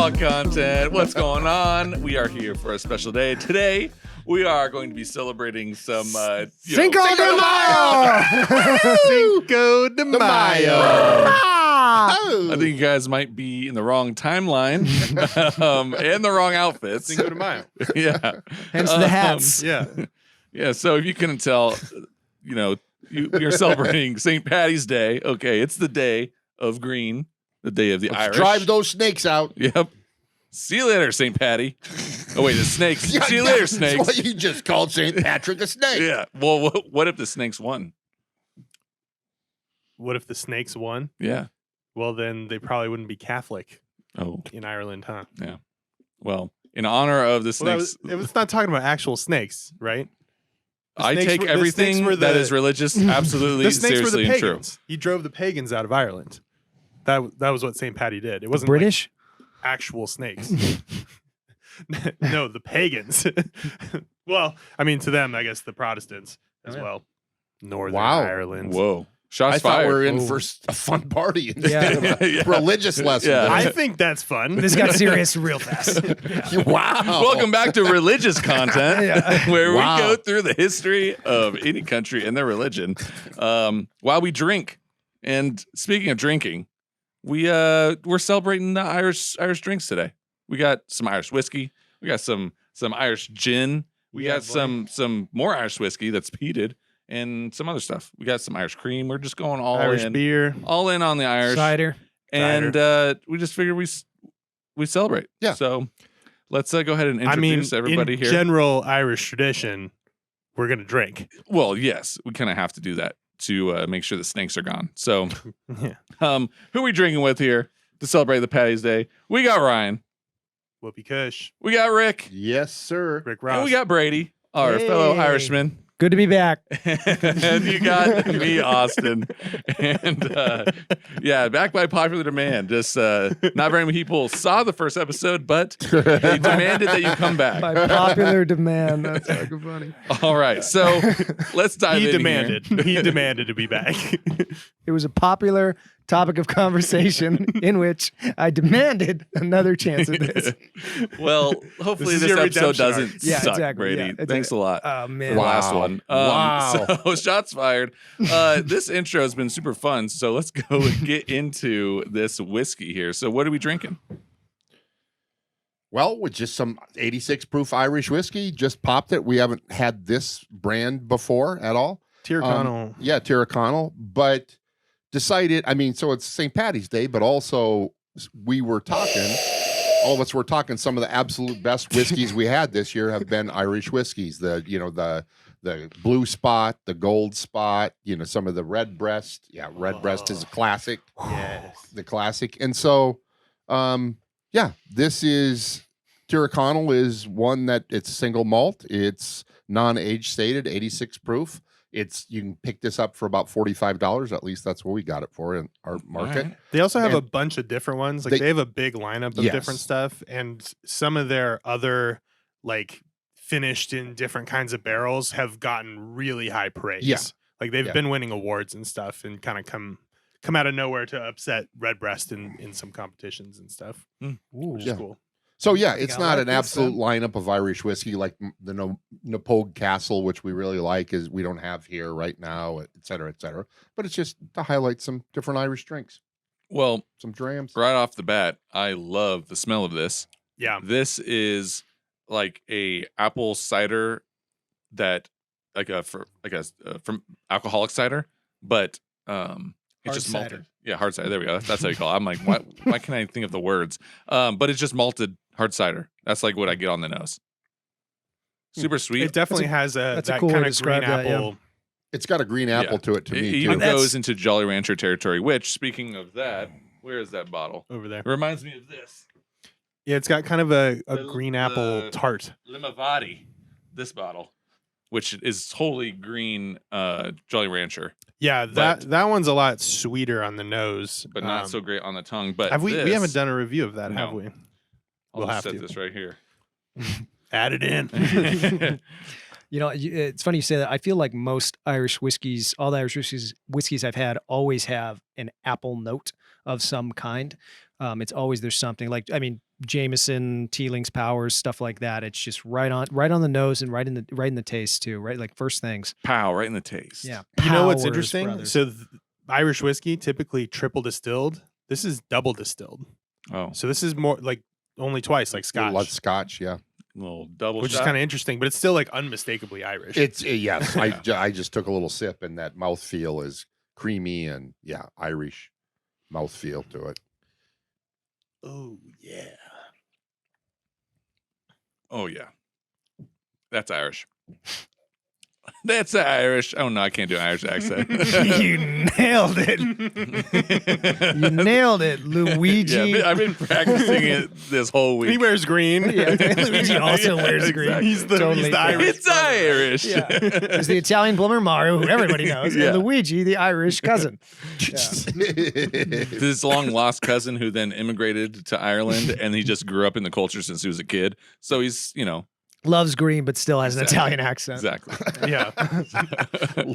Alcohol Content. What's going on? We are here for a special day. Today, we are going to be celebrating some Cinco de Mayo! Cinco de Mayo. I think you guys might be in the wrong timeline and the wrong outfits. Cinco de Mayo. Yeah. Hence the hats. Yeah. Yeah, so if you couldn't tell, you're celebrating St. Paddy's Day. Okay, it's the day of green, the day of the Irish. Drive those snakes out. Yep. See you later, St. Paddy. Oh, wait, the snakes. See you later, snakes. That's what you just called St. Patrick a snake. Yeah. Well, what if the snakes won? What if the snakes won? Yeah. Well, then they probably wouldn't be Catholic Oh, in Ireland, huh? yeah. Well, in honor of the snakes, It was not talking about actual snakes, right? The I snakes take were- the everything snakes were that the- is religious absolutely The snakes were seriously the and true. pagans. He drove the pagans out of Ireland. That was what St. Paddy did. It wasn't British? like actual snakes. No, the pagans. Well, I mean, to them, I guess the Protestants as well. Northern Wow. Ireland. Whoa. Shots I thought fired. we were in Oh. for a fun party instead of a Yeah. religious lesson. Yeah. I think that's fun. This got serious real fast. Wow. Welcome back to religious content, Yeah. where Wow. we go through the history of any country and their religion while we drink. And speaking of drinking, we're celebrating the Irish drinks today. We got some Irish whiskey. We got some Irish gin. We Yeah, got some more Irish whiskey that's peated and some other stuff. We got some Irish cream. We're just going all Irish in, beer. all in on the Irish. Cider. And we just figured we celebrate. Yeah. So let's go ahead and I mean, introduce everybody in here. general Irish tradition, we're gonna drink. Well, yes, we kind of have to do that to make sure the snakes are gone. So, Yeah. who are we drinking with here to celebrate the Paddy's Day? We got Ryan. Whoopee Kush, We got Rick. Yes, sir. Rick Ross. And we got Brady, our Hey. fellow Irishman. Good to be back. And you got me, Austin. And back by popular demand. Just not very many people saw the first episode, but they demanded that you come back. By popular demand. That's fucking funny. All right, so let's dive He in demanded. He demanded to be back. It was a popular topic of conversation in which I demanded another chance at this. Here. Well, hopefully This is this your episode redemption doesn't arc. Yeah, suck, exactly. Brady. Yeah, it's Thanks a lot. Oh, For man. the last Wow. one. Wow. So shots fired. This intro has been super fun. So let's go and get into this whiskey here. So what are we drinking? Well, with just some 86 proof Irish whiskey, just popped it. We haven't had this brand before at all. Tyrconnell. Yeah, Tyrconnell, but decided, I mean, so it's St. Paddy's Day, but also we were talking, all of us were talking, some of the absolute best whiskeys we had this year have been Irish whiskeys. The blue spot, the gold spot, some of the red breast. Yeah, red breast is a classic. Yes. The classic. And so, this is Tyrconnell is one that it's single malt. It's non-age stated, 86 proof. You can pick this up for about $45. At least that's what we got it for in our market. All right. They also have And a bunch of different ones. Like they- they have a big lineup of Yes. different stuff, and some of their other like finished in different kinds of barrels have gotten really high praise. Yeah. Like they've Yeah. been winning awards and stuff, and kind of come out of nowhere to upset Redbreast in some competitions and stuff, which is Yeah. cool. So yeah, I it's think I not like an this, absolute lineup of Irish whiskey like the Napogue Castle, which we really like, is we don't have here right now, et cetera, et cetera. But it's just to highlight some different Irish drinks, Well, some drams. right off the bat, I love the smell of this. Yeah. This is like a apple cider that from alcoholic cider, but it's just malted. cider. Yeah, hard cider. There we go. That's how you call it. I'm like, why can't I think of the words? But it's just malted hard cider. That's like what I get on the nose. Super sweet. It definitely has that's a that cool way kind to of green describe that, yeah. apple. It's got a green apple to it to It me even too. goes into Jolly Rancher territory, which, speaking of that, where is that bottle? Over there. It reminds me of this. Yeah, it's got kind of a The- green apple the- tart. Limavady, this bottle, which is totally green Jolly Rancher, Yeah, that one's a lot sweeter on the nose, but not so great on the tongue. But Have we this, haven't done a review of that, have No. we? I'll We'll just have set to. this right here. Add it in. You know, it's funny you say that. I feel like most Irish whiskeys, all the Irish whiskeys I've had, always have an apple note of some kind. It's always there's something like, I mean, Jameson, Teeling's Powers, stuff like that. It's just right on the nose and right in the taste too, right? Like first things. Pow, right in the taste. Yeah. You know what's Powers, interesting? brothers. So Irish whiskey typically triple distilled. This is double distilled. Oh, So this is more like only twice, like Scotch, Blood Scotch, yeah. little double which shot. is kind of interesting, but it's still like unmistakably Irish. It's yes. I just took a little sip, and that mouthfeel is creamy and Irish mouthfeel to it. Oh yeah. Oh yeah, that's Irish. That's Irish. Oh no, I can't do an Irish accent. You nailed it. You nailed it, Luigi. Yeah, I've been practicing it this whole week. He wears green. Yeah, Luigi also wears green. Exactly. He's the Totally. Irish. It's Irish. Yeah. There's the Italian plumber Mario, who everybody knows, Yeah. and Luigi, the Irish cousin. This long lost cousin who then immigrated to Ireland, and he just grew up in the culture since he was a kid. So he's, Loves green, but still has an Exactly. Italian accent. exactly. Yeah.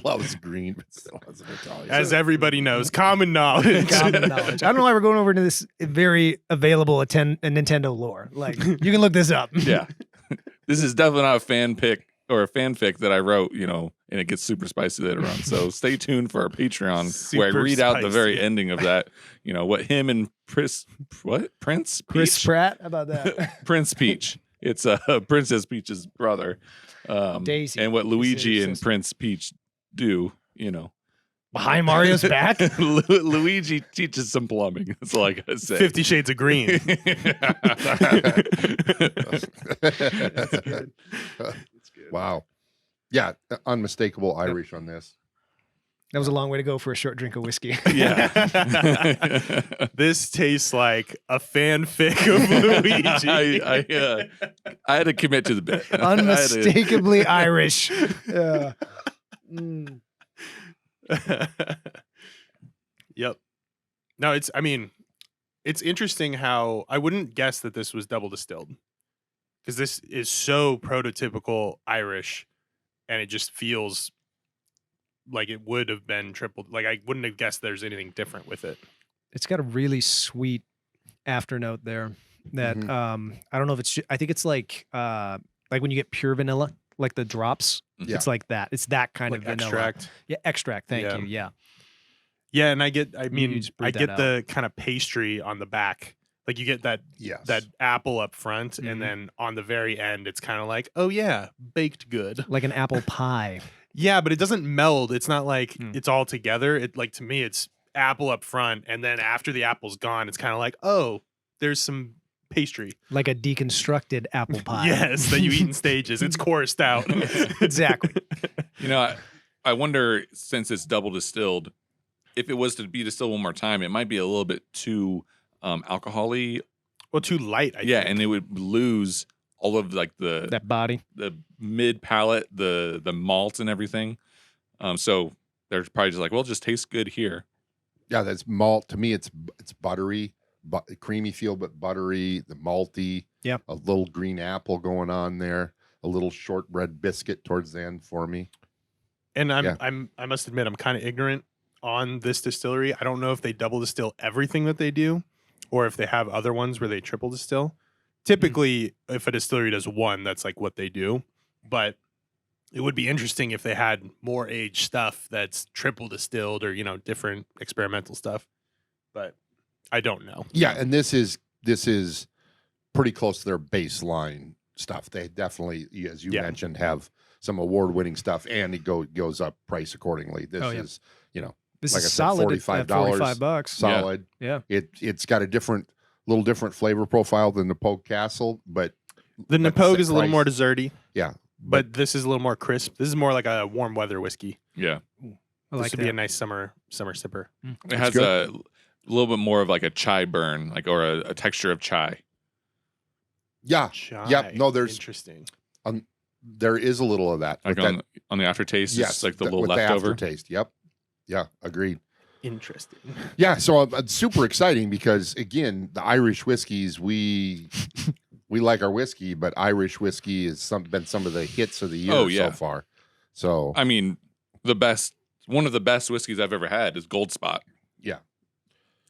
Loves green, but still has an Italian. As everybody knows, common knowledge. Common knowledge. I don't know why we're going over to this very available Nintendo lore. Like, you can look this up. Yeah. This is definitely not a fan pick or a fanfic that I wrote, and it gets super spicy later on. So stay tuned for our Patreon where I Super read out the spicy. very ending of that, what him and Prince Chris Peach? Pratt, how about that? Prince Peach. It's Princess Peach's brother. Daisy. And what Luigi and sister. Prince Peach do, Behind Mario's back? Luigi teaches some plumbing. That's all I gotta say. 50 Shades of Green. That's good. Wow. Yeah, unmistakable Irish on this. That was a long way to go for a short drink of whiskey. Yeah. This tastes like a fanfic of Luigi. I had to commit to the bit. Unmistakably Irish. Yeah. Mm. Yep. No, it's interesting how I wouldn't guess that this was double distilled because this is so prototypical Irish and it just feels like it would have been tripled. Like I wouldn't have guessed there's anything different with it. It's got a really sweet afternote there that I don't know if it's I think it's like when you get pure vanilla, like the drops. Yeah. It's like that. It's that kind Like of vanilla. extract. Yeah, extract. Thank Yeah. you. Yeah. Yeah, and I You just brewed that the kind of pastry on the back. Like you get that Yes. that apple up front, Mhm. and then on the very end, it's kind of like, oh yeah, baked good. Like an apple pie. Yeah, but it doesn't meld. It's not like Hmm. it's all together. It like to me, it's apple up front, and then after the apple's gone, it's kind of like, oh, there's some pastry. Like a deconstructed apple pie. Yes, that you eat in stages. It's coursed out. Exactly. I wonder, since it's double distilled, if it was to be distilled one more time, it might be a little bit too alcohol-y. Well, too light. I Yeah, think. and it would lose all of like That body. the mid palate, the malt and everything. So they're probably just like, well, it just tastes good here. Yeah, that's malt. To me, it's buttery, creamy feel, but buttery, the malty. Yep. A little green apple going on there. A little shortbread biscuit towards the end for me. And Yeah. I must admit, I'm kind of ignorant on this distillery. I don't know if they double distill everything that they do, or if they have other ones where they triple distill. Typically, if a distillery does one, that's like what they do. But it would be interesting if they had more aged stuff that's triple distilled or different experimental stuff. But I don't know. Yeah, and this is pretty close to their baseline stuff. They definitely, as you Yeah. mentioned, have some award-winning stuff, and it goes up price accordingly. This Oh, yeah. is This like I is said, solid at $45, $45. solid. Yeah. It's got a little different flavor profile than the Pogue Castle, but The Like Napogue the is a little price. more desserty, yeah, but this is a little more crisp. This is more like a warm weather whiskey. Yeah. I This like would be a that. nice summer sipper. It has good. a little bit more of like a chai burn, or a texture of chai. yeah, Chai. no, there's- interesting. there is a little of that. Like with that on the aftertaste, yes, it's like the little with leftover. the aftertaste. Yep, yeah, agreed. Interesting. Yeah, so it's super exciting because again, the Irish whiskeys we like our whiskey, but Irish whiskey has been some of the hits of the year Oh, yeah. so far. So I mean, one of the best whiskeys I've ever had is Gold Spot. yeah,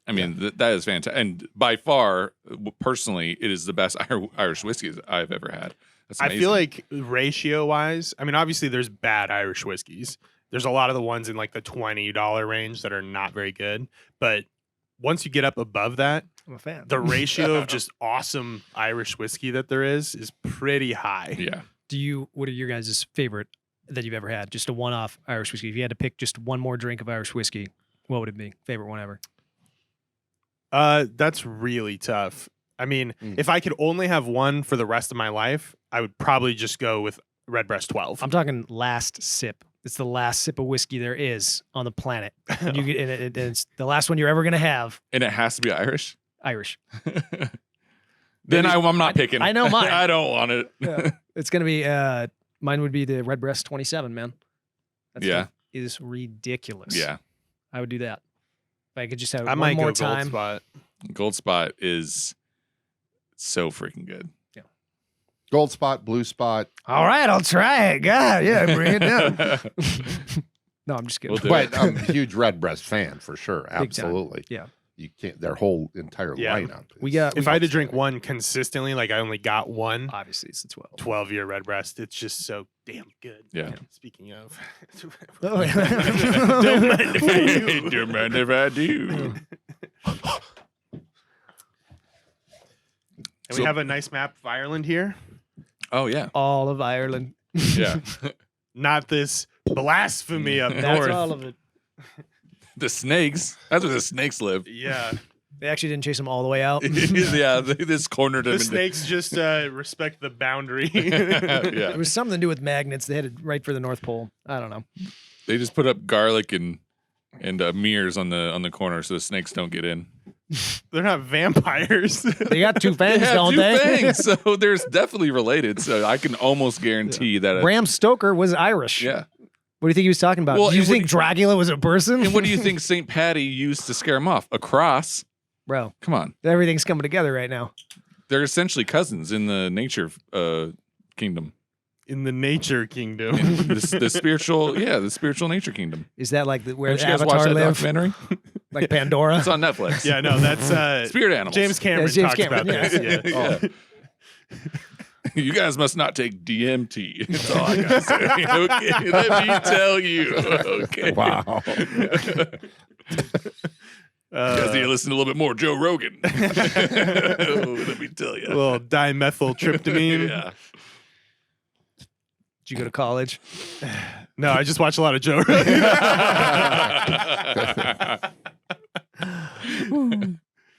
I mean, that is fantastic. And by far, personally, it is the best Irish whiskey I've ever had. That's amazing. I feel like ratio-wise, I mean, obviously there's bad Irish whiskeys. There's a lot of the ones in like the $20 range that are not very good. But once you get up above that, I'm a fan. the ratio of just awesome Irish whiskey that there is pretty high. Yeah. What are your guys' favorite that you've ever had? Just a one-off Irish whiskey. If you had to pick just one more drink of Irish whiskey, what would it be? Favorite one ever? That's really tough. I mean, if I could only have one for the rest of my life, I would probably just go with Redbreast 12. I'm talking last sip. It's the last sip of whiskey there is on the planet. And you get, and it's the last one you're ever going to have. And it has to be Irish? Irish. Then I'm not picking. I know mine. I don't want it. Yeah. It's going to be, mine would be the Redbreast 27, man. That stuff is ridiculous. Yeah. I would do that. If I could just have I one might more go time. Gold Spot. Gold Spot is so freaking good. Gold Spot, Blue Spot. All right, I'll try it. God, yeah, bring it down. No, I'm just kidding. We'll do But it. I'm a huge Redbreast fan for sure. Big time. Absolutely. Yeah. You can't. Their whole entire Yeah. lineup. We got If I had to drink one consistently, like I only got one obviously it's the 12. 12-year Redbreast, it's just so damn good. Yeah. Speaking of, Oh, yeah. Don't mind if I do. Don't mind if I do. And we have a nice map of Ireland here. Oh, yeah. All of Ireland. Yeah. Not this blasphemy up That's north. all of it. The snakes. That's where the snakes live. Yeah. They actually didn't chase them all the way out. Yeah. They just cornered them. The snakes just respect the boundary. Yeah. It was something to do with magnets. They headed right for the North Pole. I don't know. They just put up garlic and mirrors on the corner so the snakes don't get in. They're not vampires. They got two fangs, have don't two they? fangs, so there's definitely related. So I can almost guarantee that. Bram Stoker was Irish. Yeah. What do you think he was talking about? Well, do you and what think Dracula was a person? And what do you think St. Paddy used to scare him off? A cross. Bro, Come on. everything's coming together right now. They're essentially cousins in the nature kingdom. In the nature kingdom. The spiritual, the spiritual nature kingdom. Is that like where Don't you guys watch Avatar that live? documentary? Like Pandora? It's on Netflix. Yeah, no, that's Spirit animals. James Cameron Yeah, James talks Cameron, about yeah. this. Yeah. Yeah. You guys must not take DMT. That's all I gotta say. Okay, let me tell you. Okay. Wow. You guys need to listen a little bit more Joe Rogan. Let me tell A you. little dimethyltryptamine. Yeah. Did you go to college? No, I just watch a lot of Joe Rogan.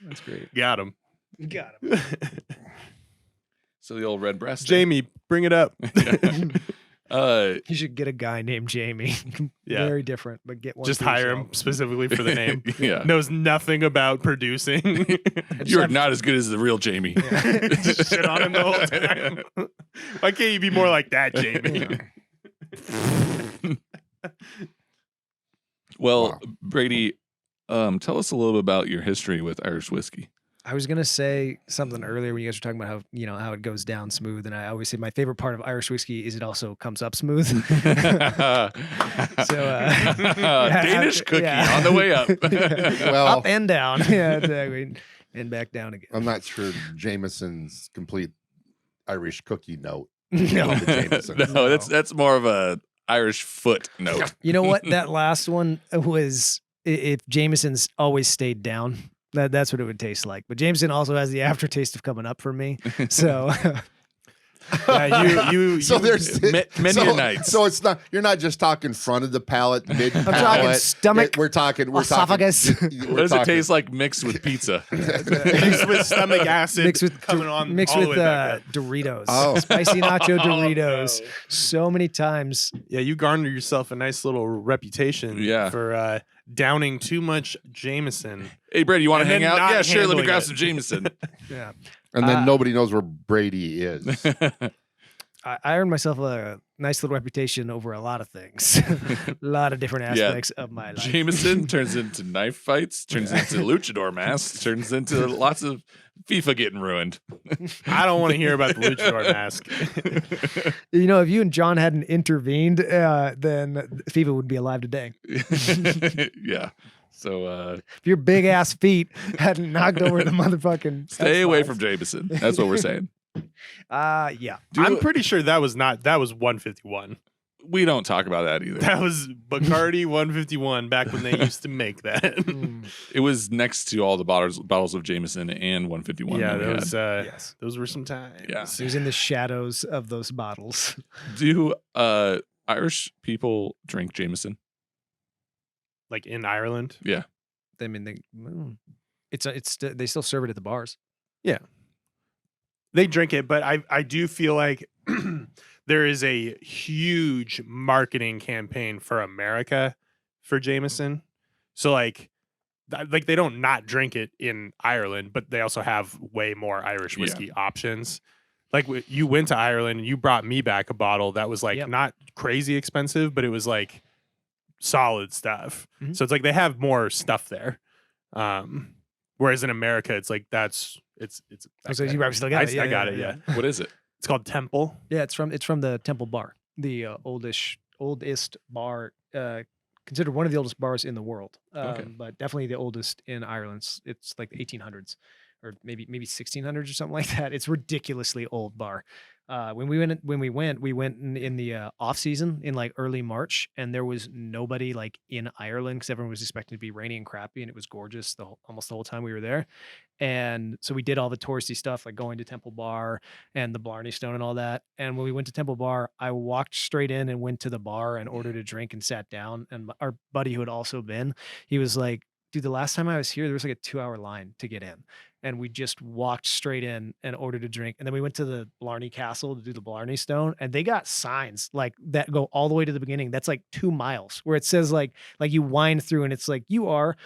That's great. Got him. Got him. So the old red breast. Jamie, bring it up. You should get a guy named Jamie. Yeah. Very different, but get one. Just for hire yourself. him specifically for the name. Yeah. Knows nothing about producing. You're not as good as the real Jamie. Shit on him the whole time. Why can't you be more like that, Jamie? Well, Wow. Brady, tell us a little bit about your history with Irish whiskey. I was gonna say something earlier when you guys were talking about how it goes down smooth, and I always say my favorite part of Irish whiskey is it also comes up smooth. Danish cookie yeah. on the way up. Well, Up and down, yeah, exactly, and back down again. I'm not sure Jameson's complete Irish cookie note. No. The Jameson. No, that's more of a Irish foot note. You know what? That last one was if Jameson's always stayed down. That's what it would taste like. But Jameson also has the aftertaste of coming up for me. So Yeah, you So there's Many so, nights. So it's not you're not just talking front of the palate, mid palate. I'm talking stomach, We're talking esophagus. What does it taste like mixed with pizza? mixed with stomach acid mixed with coming on mixed all the with way back up. Doritos, Oh. spicy nacho Doritos. no. So many times. Yeah, you garner yourself a nice little reputation Yeah. for downing too much Jameson. Hey, Brady, you want to And hang then out? not Yeah, sure. Let me handling grab it. some Jameson. Yeah, And then nobody knows where Brady is. I earned myself a nice little reputation over a lot of things, a lot of different Yeah. aspects of my life. Jameson turns into knife fights, turns into luchador masks, turns into lots of FIFA getting ruined. I don't want to hear about the luchador mask. You know, if you and John hadn't intervened, then FIFA would be alive today. Yeah. So If your big ass feet hadn't knocked over the motherfucking stay away Xbox. from Jameson. That's what we're saying. Yeah. I'm pretty sure that was 151. We don't talk about that either. That was Bacardi 151 back when they used to make that. Mm, It was next to all the bottles of Jameson and 151. Yeah, that we those yes. those were some times. Yeah. It was in the shadows of those bottles. had. Do Irish people drink Jameson? Like in Ireland. Yeah. I mean, they still serve it at the bars. They drink it, but I do feel like there is a huge marketing campaign for America for Jameson. So like they don't not drink it in Ireland, but they also have way more Irish whiskey options. Like you went to Ireland and you brought me back a bottle that was like Yep. not crazy expensive, but it was like solid stuff. Mhm. So it's like they have more stuff there. Whereas in America, it's like it's. So you probably still got it. I got it. Yeah. What is it? It's called Temple. Yeah, it's from the Temple Bar, the oldest bar, considered one of the oldest bars in the world. Okay. But definitely the oldest in Ireland. It's like the 1800s, or maybe 1600s or something like that. It's ridiculously old bar. When we went in the off season in like early March, and there was nobody like in Ireland because everyone was expecting to be rainy and crappy, and it was gorgeous almost the whole time we were there. And so we did all the touristy stuff, like going to Temple Bar and the Blarney Stone and all that. And when we went to Temple Bar, I walked straight in and went to the bar and ordered a drink and sat down. And our buddy who had also been, he was like, dude, the last time I was here, there was like a 2-hour line to get in. And we just walked straight in and ordered a drink. And then we went to the Blarney Castle to do the Blarney Stone. And they got signs like that go all the way to the beginning. That's like 2 miles where it says like you wind through and it's like, you are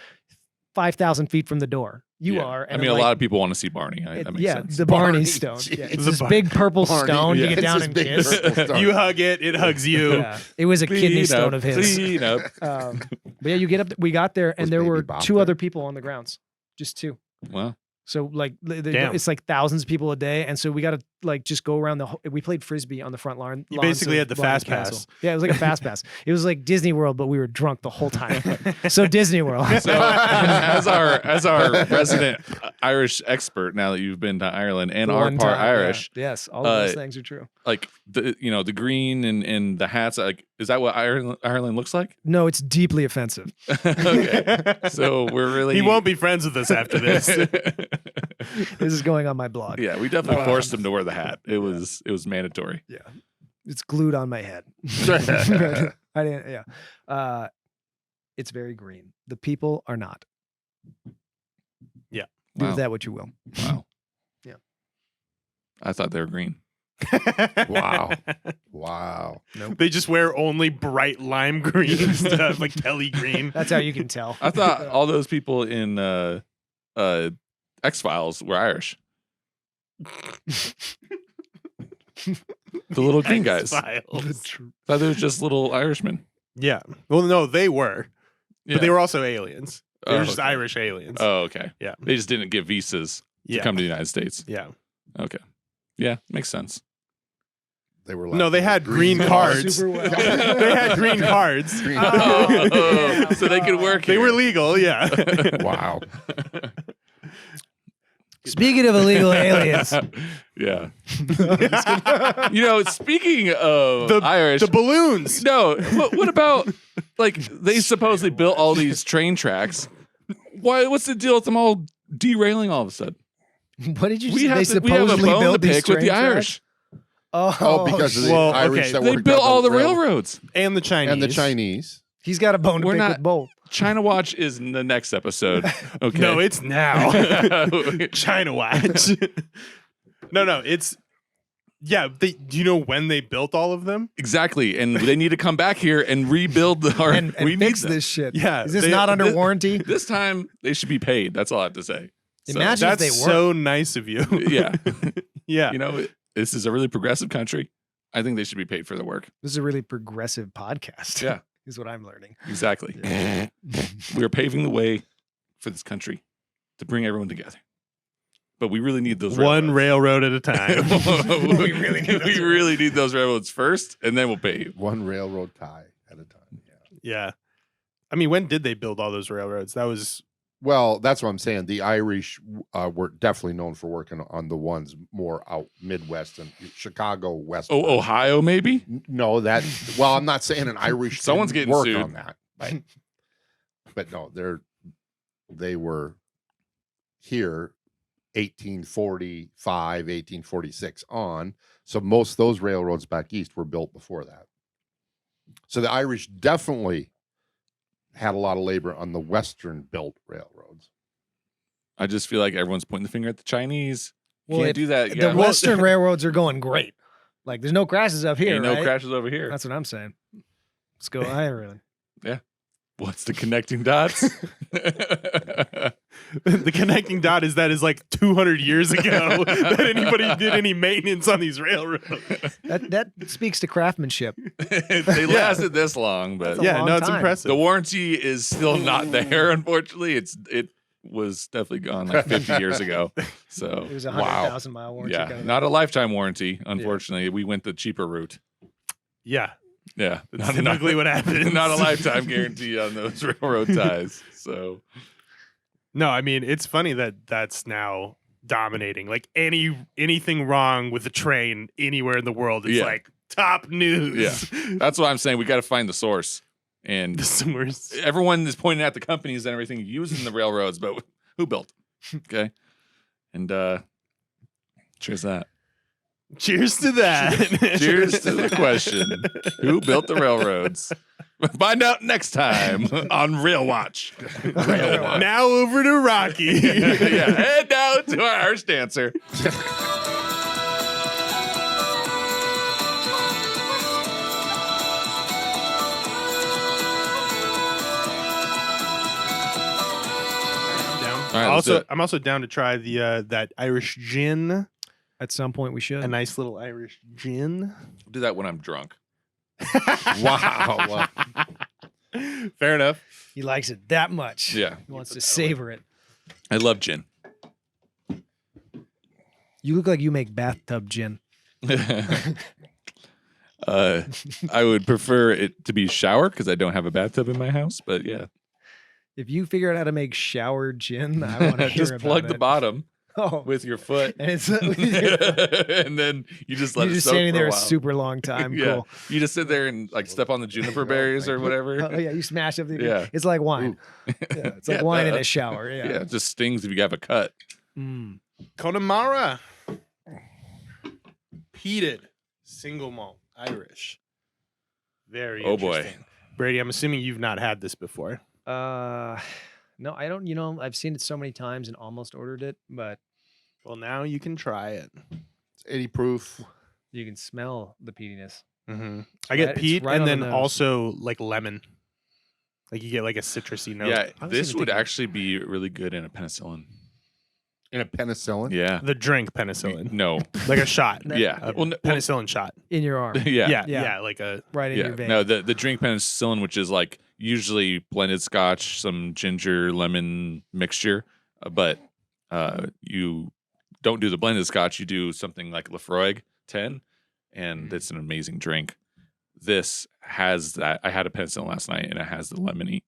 5,000 feet from the door. You Yeah. are. I And mean, I'm a like, lot of people want to see Barney. That makes sense. the Barney Barney, Stone. Yeah, jeez. it's The this Bar- big purple Barney, stone. You yeah. get It's down this and big kiss. purple stone. You hug it hugs you. Yeah. It was a kidney Clean stone up, of his. Clean up. But yeah, you get up. We got there, and Was there Baby were Bop 2 there? other people on the grounds, just 2. Well, So like, Damn. it's like thousands of people a day, and so we got to like just go around the. We played frisbee on the front lawn. You lawns basically of had the Blarney fast Castle. pass. Yeah, it was like a fast pass. It was like Disney World, but we were drunk the whole time. So Disney World. so as our resident Irish expert, now that you've been to Ireland and are One part time, yeah. Irish, Yes, all of those uh, things are true. like the green and the hats, like is that what Ireland looks like? No, it's deeply offensive. Okay, so we're really He won't be friends with us after this. This is going on my blog. Yeah, we definitely forced him to wear the hat. It was mandatory. Yeah. It's glued on my head. I didn't, yeah. It's very green. The people are not. Yeah. Do Wow. with that what you will. Wow. Yeah. I thought they were green. Wow. Wow. They just wear only bright lime green stuff, like Kelly green. That's how you can tell. I thought all those people in X-Files were Irish. The little green guys. I X-Files. thought they were just little Irishmen. Yeah. Well, no, they were, Yeah. but they were also aliens. They Oh, were just okay. Irish aliens. Oh, okay. Yeah. They just didn't get visas yeah. to come to the United States. Yeah. Okay. Yeah, makes sense. They were No, they laughing had at green cards. Super well. They had green cards. Green Oh, yeah. So they could work They here. were legal. Yeah. Wow. Speaking of illegal aliens, Yeah. Speaking of Irish, The balloons. no, what about like they supposedly built all these train tracks? What's the deal with them all derailing all of a sudden? what did you We say? have, They we have a supposedly bone to built these pick with the train tracks? Irish. Oh, because of the Well, Irish okay. that They worked built on all the rail- railroads. And the Chinese. and the Chinese. He's got a bone to We're pick not- with both. China Watch is in the next episode. Okay. No, it's now. China Watch. No, it's yeah. Do you know when they built all of them? exactly, and they need to come back here and rebuild our. And we need fix them. this shit. Yeah, Is this they- not under this- warranty? This time they should be paid. That's all I have to say. So, Imagine if That's they were. so nice of you. yeah, Yeah. this is a really progressive country. I think they should be paid for their work. This is a really progressive podcast. Yeah. Is what I'm learning. Exactly. We are paving the way for this country to bring everyone together. But we really need those One railroads. railroad at a time. we really need those railroads first, and then we'll pay you. One railroad tie at a time. Yeah. Yeah. I mean, when did they build all those railroads? That was Well, that's what I'm saying. The Irish were definitely known for working on the ones more out Midwest and Chicago West. Oh, Ohio, maybe? No, that. Well, I'm not saying an Irish. Someone's didn't getting work sued. on that, right? But no, they were here 1845, 1846 on. So most of those railroads back east were built before that. So the Irish definitely had a lot of labor on the Western built railroads. I just feel like everyone's pointing the finger at the Chinese. Well, Can't if do that. The Western railroads are going great. Like, there's no crashes up here, Ain't no right? crashes over here. That's what I'm saying. Let's go Ireland. What's the connecting dots? the connecting dot is like 200 years ago that anybody did any maintenance on these railroads. That speaks to craftsmanship. They lasted this long, but That's a long it's time. impressive. the warranty is still not there. Unfortunately, it was definitely gone like 50 years ago. So It was a 100,000 mile warranty. yeah, kind of not a lifetime warranty. Unfortunately, we went the cheaper route. Yeah, Yeah, that's typically what happens. Not a lifetime guarantee on those railroad ties. So No, I mean, it's funny that that's now dominating. Like anything wrong with a train anywhere in the world is Yeah. like top news. Yeah. that's what I'm saying. We got to find the source. And The source. everyone is pointing at the companies and everything using the railroads, but who built them? Okay. And cheers to that. Cheers to that. Cheers to the question. Who built the railroads? Find out next time on Rail Watch. Now over to Rocky. Yeah, head down to our Irish dancer. All right, let's do it. I'm also down to try the that Irish gin. At some point, we should. A nice little Irish gin. I'll do that when I'm drunk. Wow. Fair enough. He likes it that much. Yeah. He wants to savor it. I love gin. You look like you make bathtub gin. I would prefer it to be shower because I don't have a bathtub in my house. But yeah, If you figure out how to make shower gin, I want to hear just about plug it. the bottom Oh, with your foot, and it's and then you just let you're it just soak standing for there a a while. super long time. Yeah, Cool. you just sit there and like step on the juniper berries or whatever. Oh yeah, you smash up the. Yeah. It's like wine. Yeah, it's like Yeah, wine in duh. a shower. Yeah. Yeah, it just stings if you have a cut. Mm. Connemara. Peated. Single malt. Irish. Very Oh, boy. interesting. Brady, I'm assuming you've not had this before. No, I don't. You know, I've seen it so many times and almost ordered it, but Well, now you can try it. It's 80 proof. you can smell the peatiness. Mm-hmm. I get It's peat right and on the then nose. also like lemon. Like you get like a citrusy note. Yeah, I was this even would thinking- actually be really good in a penicillin. In a penicillin. Yeah, The drink penicillin. no, Like a shot. yeah, A well, penicillin shot. In your arm, yeah, Yeah, Yeah. yeah, like a right in yeah. your vein. No, the drink penicillin, which is like usually blended scotch, some ginger lemon mixture, but you don't do the blended scotch. You do something like Lafroig 10, and it's an amazing drink. This has that. I had a penicillin last night, and it has the lemony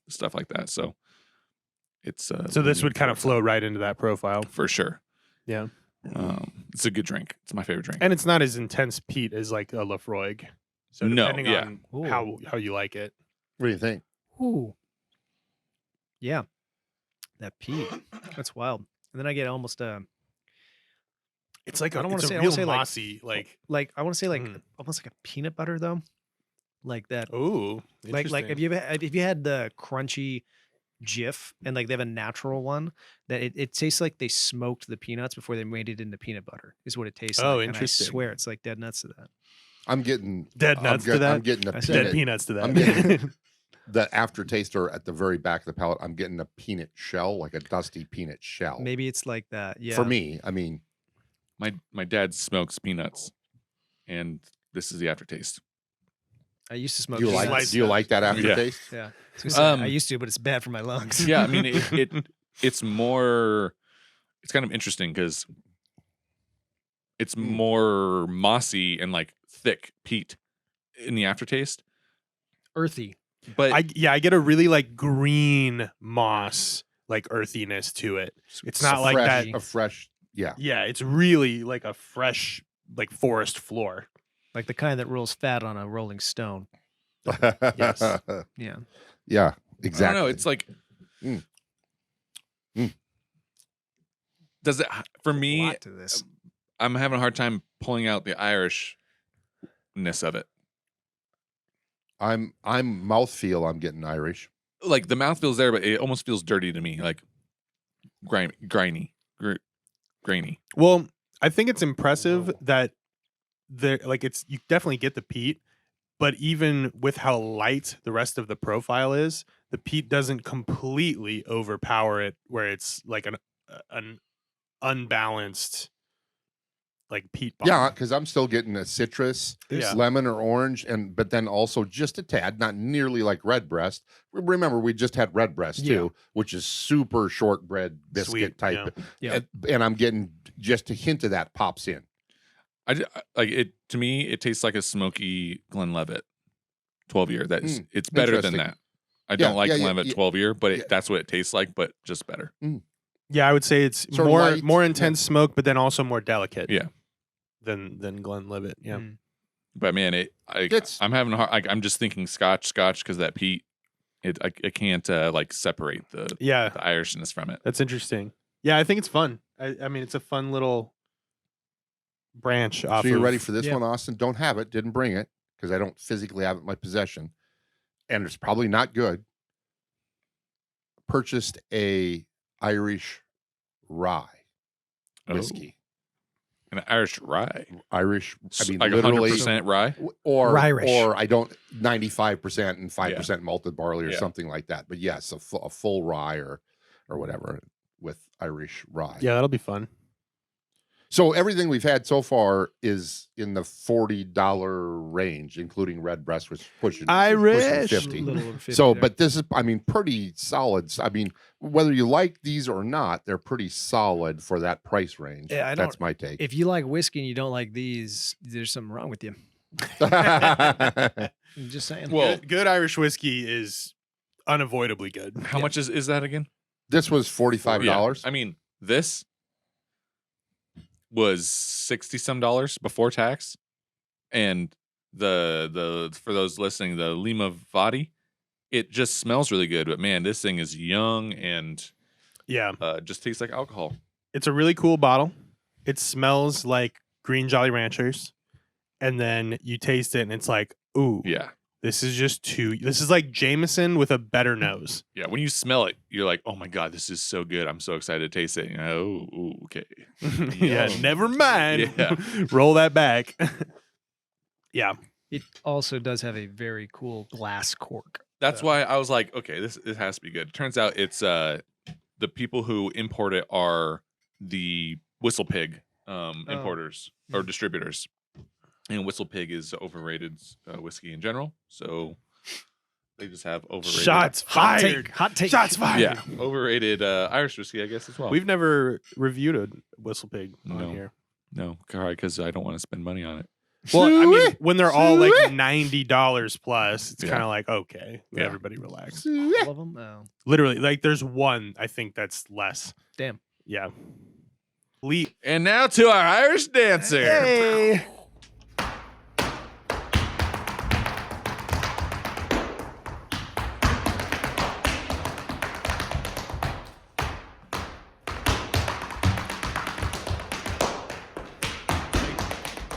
stuff like that. So it's so this would kind of flow right into that profile. for sure. Yeah. It's a good drink. It's my favorite drink. And it's not as intense peat as like a Lafroig. So No, depending yeah. on Ooh. how you like it. What do you think? Ooh. Yeah. That peat. That's wild. And then I get almost It's like I don't wanna it's say- a I real wanna say, like- mossy like I want to say like Mm. almost like a peanut butter though. Like that. ooh. Like if you had the crunchy Jif and like they have a natural one that it tastes like they smoked the peanuts before they made it into peanut butter is what it tastes Oh, like. interesting. And I swear it's like dead nuts to that. I'm getting Dead nuts to that? I'm getting a I said dead peanut. peanuts to that. I'm getting the aftertaste or at the very back of the palate. I'm getting a peanut shell, like a dusty peanut shell. Maybe it's like that. Yeah. For me, I mean, My dad smokes peanuts, and this is the aftertaste. I used to smoke. do you like peanuts. slice do you that. like that aftertaste? Yeah. I was gonna say, I Um, used to, but it's bad for my lungs. Yeah, I mean it's more. It's kind of interesting because it's more mossy and like thick peat in the aftertaste. Earthy. But I get a really like green moss, like earthiness to it. It's not like fresh, that. a fresh. Yeah. Yeah, it's really like a fresh, like forest floor. Like the kind that rolls fat on a rolling stone. Yes. Yeah. Yeah. I Exactly. don't know. It's like, Mm. Mm. does it for A me? lot to this. I'm having a hard time pulling out the Irishness of it. I'm mouthfeel. I'm getting Irish. Like the mouth feels there, but it almost feels dirty to me, like grainy. Well, I think it's impressive that there, like, it's you definitely get the peat, but even with how light the rest of the profile is, the peat doesn't completely overpower it, where it's like an unbalanced like peat bomb. Yeah, because I'm still getting a citrus, Yeah. lemon or orange, but then also just a tad, not nearly like redbreast. Remember, we just had redbreast too, which is super shortbread biscuit Sweet, type. yeah. And I'm getting just a hint of that pops in. I like it. To me, it tastes like a smoky Glenlivet 12-year. That's it's better than Interesting. that. I don't like Glenlivet yeah. 12-year, but that's what it tastes like, but just better. Yeah, I would say it's Sort of light, more intense smoke, but then also more delicate. Yeah. Than Glenlivet. Yeah. But man, I'm having a hard. I'm just thinking Scotch because that peat. I can't like separate the Irishness from it. That's interesting. Yeah, I think it's fun. I mean, it's a fun little branch off. So you're ready for this Yeah. one, Austin? Don't have it. Didn't bring it because I don't physically have it in my possession, and it's probably not good. Purchased a Irish rye whiskey. An Irish rye. Irish. I mean, like literally 100% rye. or Ryrish. or I don't 95% and 5% malted barley or something like that. But yes, a full rye or whatever with Irish rye. Yeah, that'll be fun. So everything we've had so far is in the $40 range, including redbreast, which is pushing Irish. 50. A little over 50 So, there. but this is, I mean, pretty solid. I mean, whether you like these or not, they're pretty solid for that price range. Yeah, That's my take. if you like whiskey and you don't like these, there's something wrong with you. I'm just saying. Well, Good Irish whiskey is unavoidably good. how much is that again? This was $45. Yeah. I mean, this was $60-some before tax, and the for those listening, the Lima Vadi, it just smells really good. But man, this thing is young and Yeah, just tastes like alcohol. it's a really cool bottle. It smells like green Jolly Ranchers, and then you taste it, and it's like, ooh, Yeah, this is just this is like Jameson with a better nose. yeah. When you smell it, you're like, oh my god, this is so good. I'm so excited to taste it. You know, oh, ooh, okay. Yeah, never mind. Yeah. Roll that back. Yeah. It also does have a very cool glass cork. That's why I was like, okay, this has to be good. Turns out it's the people who import it are the Whistle Pig importers or distributors, and Whistle Pig is overrated whiskey in general. So they just have overrated. Shots fired. Hot take. Shots fired. Yeah, overrated Irish whiskey, I guess as well. We've never reviewed a Whistle Pig on No. here. No, because I don't want to spend money on it. Well, I mean, when they're all like $90 plus, it's Yeah. kind of like, okay, Yeah. everybody relax. All of them? Oh, Literally, like there's one I think that's less. damn. Yeah. And now to our Irish dancer. Hey.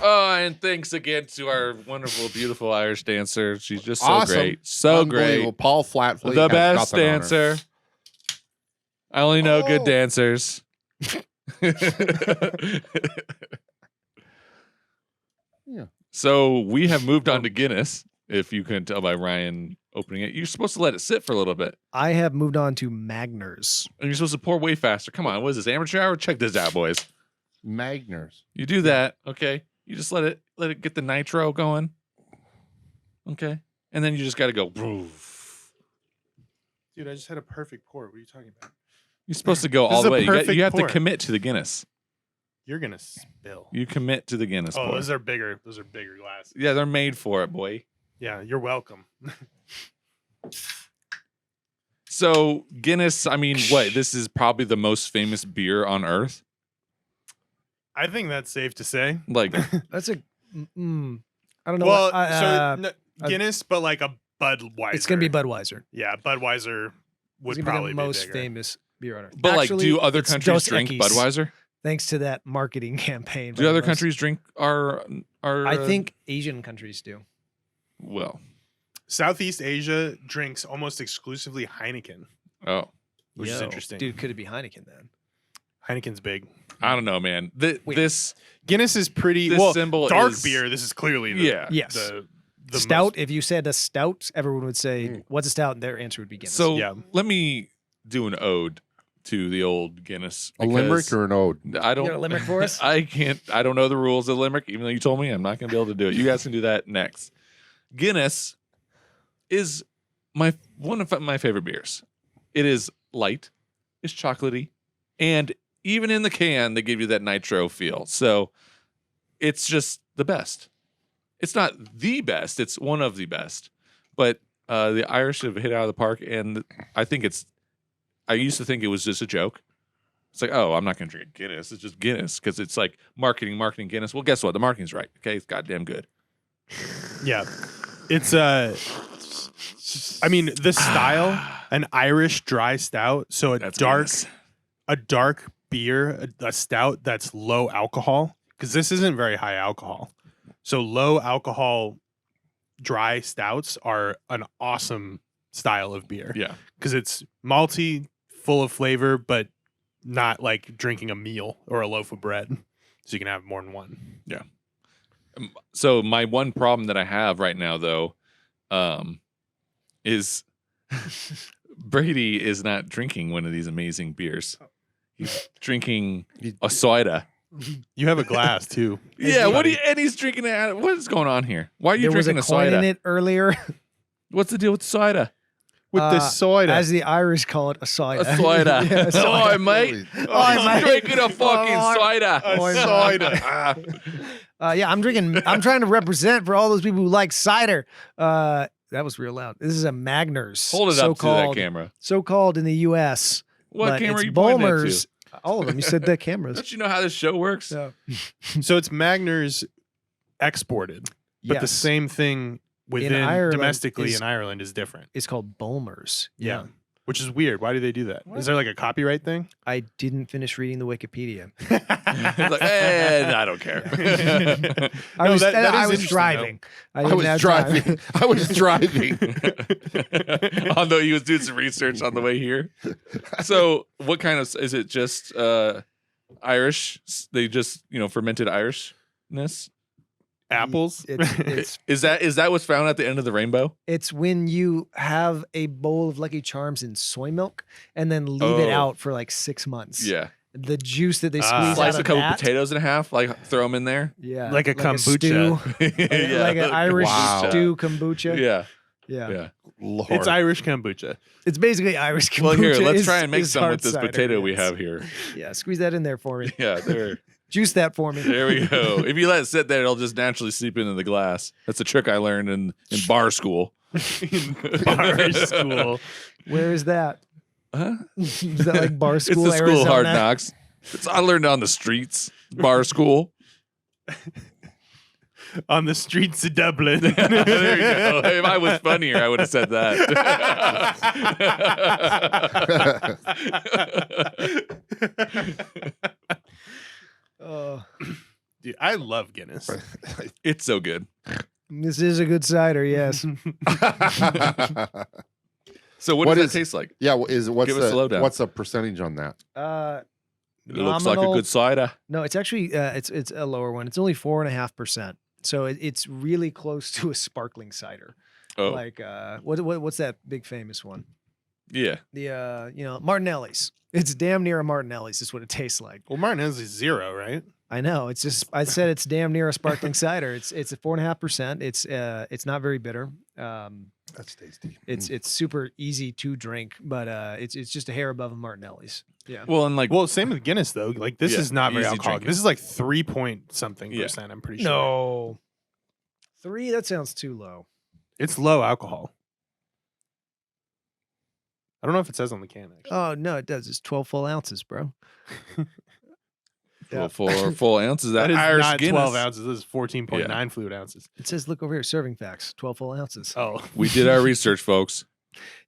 Oh, and thanks again to our wonderful, beautiful Irish dancer. She's just so Awesome. great. So Unbelievable. great. Paul Flatfleet. The has best nothing on her. dancer. I only know good Oh. dancers. Yeah. So we have moved on to Guinness. If you couldn't tell by Ryan opening it, you're supposed to let it sit for a little bit. I have moved on to Magners. And you're supposed to pour way faster. Come on, what is this, amateur hour? Check this out, boys. Magners. You do that, okay? You just let it get the nitro going. Okay. And then you just gotta go. Dude, I just had a perfect pour. What are you talking about? You're supposed to go This all is the a way. perfect You have to pour. commit to the Guinness. You're gonna spill. You commit to the Guinness Oh, pour. those are bigger. Those are bigger glasses. Yeah, they're made for it, boy. Yeah, you're welcome. So Guinness, I mean, what? This is probably the most famous beer on earth. I think that's safe to say. Like, That's a. I don't know. Well, what, Guinness, but like a Budweiser. it's gonna be Budweiser. Yeah, Budweiser would It's gonna probably be the be most bigger. famous beer on earth. but Actually, like, do other it's countries Dos drink Equis, Budweiser? Thanks to that marketing campaign. Do by other most- countries drink our? I think Asian countries do. Well, Southeast Asia drinks almost exclusively Heineken, oh, which is Yo, interesting. Dude, could it be Heineken then? Heineken's big. I don't know, man. Wait. This Guinness is pretty. This well, symbol dark is- beer. This is clearly the, Yeah. Yes. the Stout. most- If you said a stout, everyone would say, "What's a stout?" And their answer would be Guinness. so Yeah. let me do an ode to the old Guinness. A limerick because or an ode? I you don't. got a limerick for us? I can't. I don't know the rules of limerick. Even though you told me, I'm not going to be able to do it. You guys can do that next. Guinness is one of my favorite beers. It is light, it's chocolatey, and even in the can, they give you that nitro feel. So it's just the best. It's not the best. It's one of the best. But the Irish have hit out of the park, and I think it's. I used to think it was just a joke. It's like, oh, I'm not going to drink Guinness. It's just Guinness because it's like marketing Guinness. Well, guess what? The marketing's right. Okay, it's goddamn good. Yeah, it's I mean, the style, an Irish dry stout, so That's Guinness. a dark beer, a stout that's low alcohol, because this isn't very high alcohol. So low alcohol dry stouts are an awesome style of beer Yeah. because it's malty, full of flavor, but not like drinking a meal or a loaf of bread. So you can have more than one. So my one problem that I have right now, though, is Brady is not drinking one of these amazing beers. He's drinking a cider. You have a glass too. Yeah, what do you? And he's drinking it. What is going on here? Why are you There was drinking a a coin in cider? it earlier. What's the deal with cider? With the soda. As the Irish call it, a cider. A cider. Yeah, a Oh, cider. mate. Oh, He's mate. drinking a fucking Oh, cider. a cider. Yeah, I'm drinking. I'm trying to represent for all those people who like cider. That was real loud. This is a Magners. Hold it up to that so-called- camera. So-called in the U.S. What but camera it's are you pointing at Bulmers. All of them. You said the cameras. Don't you know how this show works? Yeah. So it's Magners exported, but the Yes. same thing within Ireland domestically is- in Ireland is different. It's called Bulmers. Yeah. Which is weird. Why do they do that? What? Is there like a copyright thing? I didn't finish reading the Wikipedia. It's like, I don't care. I No, was, that is I was interesting, driving. I didn't was have time. driving. I was driving. Although he was doing some research on the way here. So, what kind of is it? Just Irish? They just fermented Irishness. Apples? It's Is that what's found at the end of the rainbow? It's when you have a bowl of Lucky Charms in soy milk and then leave it Oh. out for like 6 months. Yeah. The juice that they squeeze Slice out a of couple that, potatoes in half, like throw them in there. Yeah, Like a kombucha. stew, Yeah, like an Irish Wow. stew kombucha. Yeah, Yeah. yeah. Lord. It's Irish kombucha. It's basically Irish kombucha. Well, here, let's is- try and make is some hard with this cider, potato we yes. have here. Yeah, squeeze that in there for me. Yeah, there. Juice that for me. There we go. If you let it sit there, it'll just naturally seep into the glass. That's a trick I learned in bar school. Bar school. Where is that? Huh? Is that like bar school? It's the school of hard Arizona? knocks. I learned on the streets, bar school. On the streets of Dublin. There you go. If I was funnier, I would have said that. Dude, I love Guinness. It's so good. This is a good cider, yes. So what What does is- it taste like? yeah. What's Give us a lowdown. what's the percentage on that? It looks like a Nominal- good cider. No, it's actually it's a lower one. It's only 4.5%. So it's really close to a sparkling cider. Oh, Like what's that big famous one? yeah. The Martinelli's. It's damn near a Martinelli's. Is what it tastes like. Well, Martinez is 0, right? I know. It's just I said it's damn near a sparkling cider. It's a 4.5%. It's not very bitter. That's tasty. It's super easy to drink, but it's just a hair above a Martinelli's. Yeah. Well, and like, Well, same with Guinness though. Like this Yeah, is not very easy alcoholic. drinking. This is like 3 point something Yeah. percent. I'm pretty sure. No. 3, that sounds too low. It's low alcohol. I don't know if it says on the can, actually. Oh no, it does. It's 12 full ounces, bro. Well, 4 full ounces of that That is Irish not Guinness. 12 ounces. This is 14.9 fluid ounces. It says, look over here, serving facts, 12 full ounces. Oh. We did our research, folks.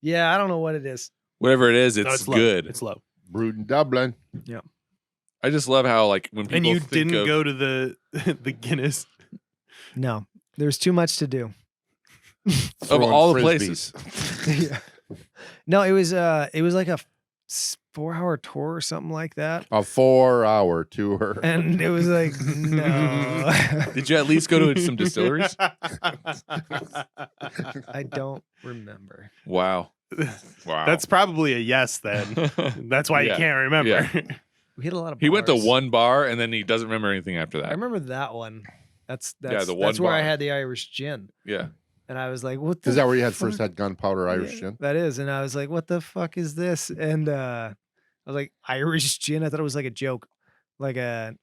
Yeah, I don't know what it is. Whatever it is, No, it's low. good. It's low. Brewed in Dublin. I just love how like when people And you think didn't of, go to the Guinness. No, there's too much to do. of Throwing all the frisbees. places. Yeah. No, it was like a 4-hour tour or something like that. A 4-hour tour. And it was like, no. Did you at least go to some distilleries? I don't remember. Wow. Wow. That's probably a yes then. That's why Yeah. you can't remember. Yeah. We hit a lot of He went to bars. one bar and then he doesn't remember anything after I that. remember that one. That's the that's one where I bar. had the Irish gin. Yeah. And I was like, what the Is that where you had fuck? first had gunpowder Irish Yeah, gin? That is. And I was like, what the fuck is this? And I was like, Irish gin? I thought it was like a joke. I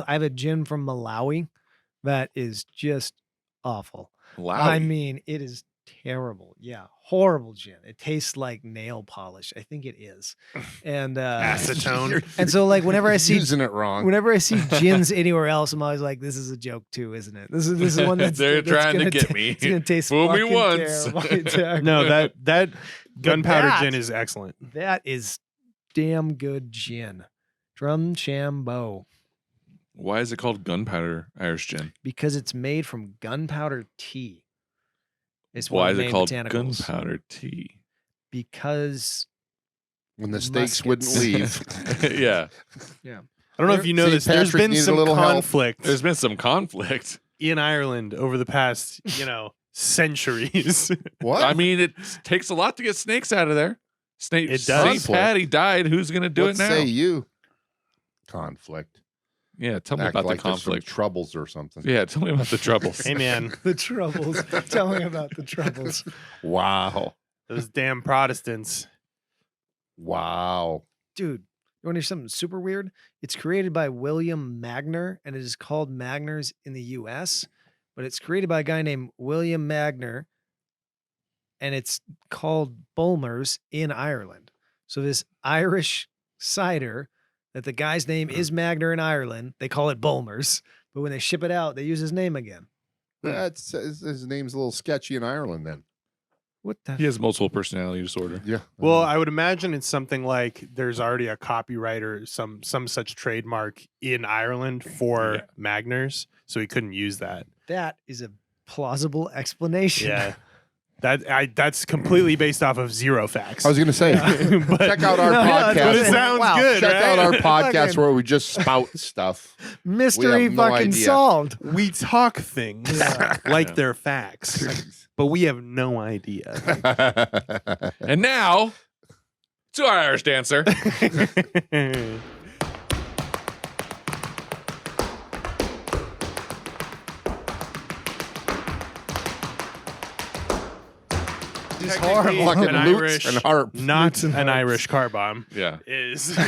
have a gin from Malawi that is just awful. Wow. I mean, it is terrible. Yeah. Horrible gin. It tastes like nail polish. I think it is. And Acetone. and so like whenever I see Using it wrong. gins anywhere else, I'm always like, this is a joke too, isn't it? This is one that's They're that's trying to gonna get ta- me. It's gonna taste Fool me fucking once. terrible. Exactly. No, that gunpowder that- gin is excellent. That is damn good gin. Drumchambo. Why is it called gunpowder Irish gin? Because it's made from gunpowder tea. It's one Why of is the it main called botanicals. gunpowder tea? Because When the stakes wouldn't Muskets. leave. Yeah. I don't know if you know St. this. There's Patrick been needed a some little help. conflict There's been some conflict. in Ireland over the past, centuries. What? I mean, it takes a lot to get snakes out of there. It does. St. Paddy died. Who's going to do what it now? say you? Conflict. Yeah, tell me Act about like the there's some conflict. troubles or something. Yeah, tell me about the troubles. Hey, man, the troubles. Tell me about the troubles. Wow. those damn Protestants. Wow. Dude, you want to hear something super weird? It's created by William Magner, and it is called Magners in the U.S., but it's created by a guy named William Magner, and it's called Bulmers in Ireland. So this Irish cider that the guy's name is Magner in Ireland, they call it Bulmers, but when they ship it out, they use his name again. That's his name's a little sketchy in Ireland then. What the? He has multiple personality disorder. Yeah. Well, I would imagine it's something like there's already a copyright or some such trademark in Ireland for Yeah. Magners, so he couldn't use that. That is a plausible explanation. Yeah. That's completely based off of zero facts. I was gonna say, But- check out our No, no, but it podcast. sounds Wow. good, Check right? out our podcast Fucking- where we just spout stuff. Mystery no fucking idea. solved. We talk things like Yeah. they're facts, but we have no idea. And now, to our Irish dancer. It's Technically, horrible. Fucking an lutes Irish, and harp. not Lutes and an harps. Irish car bomb, Yeah. is.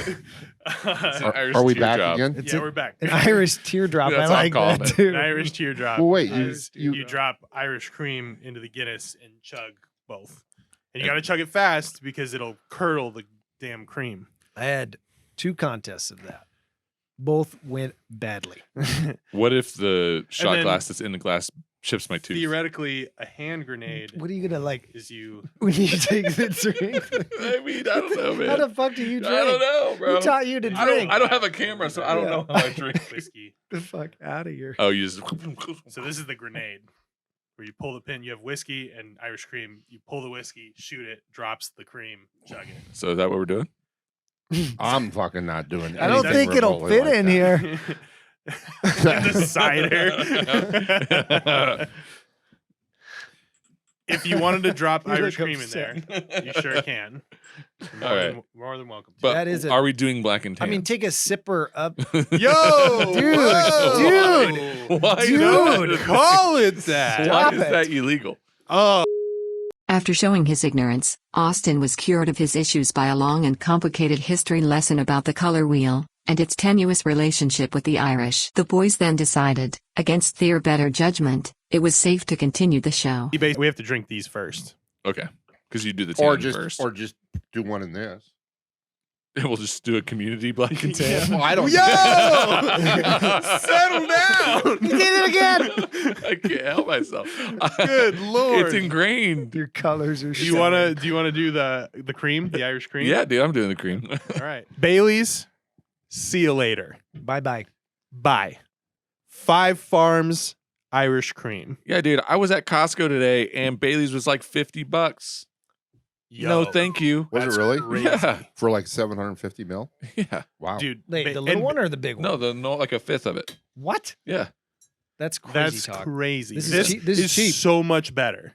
Irish Are we back teardrop. again? It's yeah, a- we're back. An Irish teardrop. That's I what I'm like calling that it. too. An Irish teardrop. Well, wait, is you you drop Irish cream into the Guinness and chug both, and you got to chug it fast because it'll curdle the damn cream. I had 2 contests of that. Both went badly. What if the shot then- glass that's in the glass chips my tooth? Theoretically, a hand grenade What are you gonna like is you. when you take the drink? I mean, I don't know, man. How the fuck do you drink? I don't know, bro. Who taught you to I drink? don't have a camera, so I don't Yeah. know how I drink. Whiskey. the fuck out of here. Oh, you just. So this is the grenade, where you pull the pin. You have whiskey and Irish cream. You pull the whiskey, shoot it, drops the cream, chug it. So is that what we're doing? I'm fucking not doing. I don't anything think it'll remotely fit like in that. here. The cider. If you wanted to drop You Irish look cream in there, upset. you sure can. You're All right. more than welcome. But That is a- are we doing black and tan? I mean, take a sipper up. Yo, Dude, whoa. Why Dude, is that? call it that. Why Stop is it. that illegal? Oh, After showing his ignorance, Austin was cured of his issues by a long and complicated history lesson about the color wheel and its tenuous relationship with the Irish. The boys then decided, against their better judgment, it was safe to continue the show. we have to drink these first. Okay, because you do the Or tan just first. or just do one in this. We'll just do a community black and tan. Well, I don't. Settle down. You did it again. I can't help myself. Good Lord. It's ingrained. Your colors are. Do you want to do the cream, the Irish cream? Yeah, dude, I'm doing the cream. All right. Bailey's. See you later. Bye bye. Bye. 5 Farms Irish cream. Yeah, dude, I was at Costco today and Bailey's was like $50. No, thank you. Was That's it really? crazy. Yeah. For like 750 mil? Yeah. Wow. Dude, Wait, the little one or the big one? No, like a fifth of it. What? Yeah. That's crazy that's talk. crazy. This is cheap. This is cheap. so much better.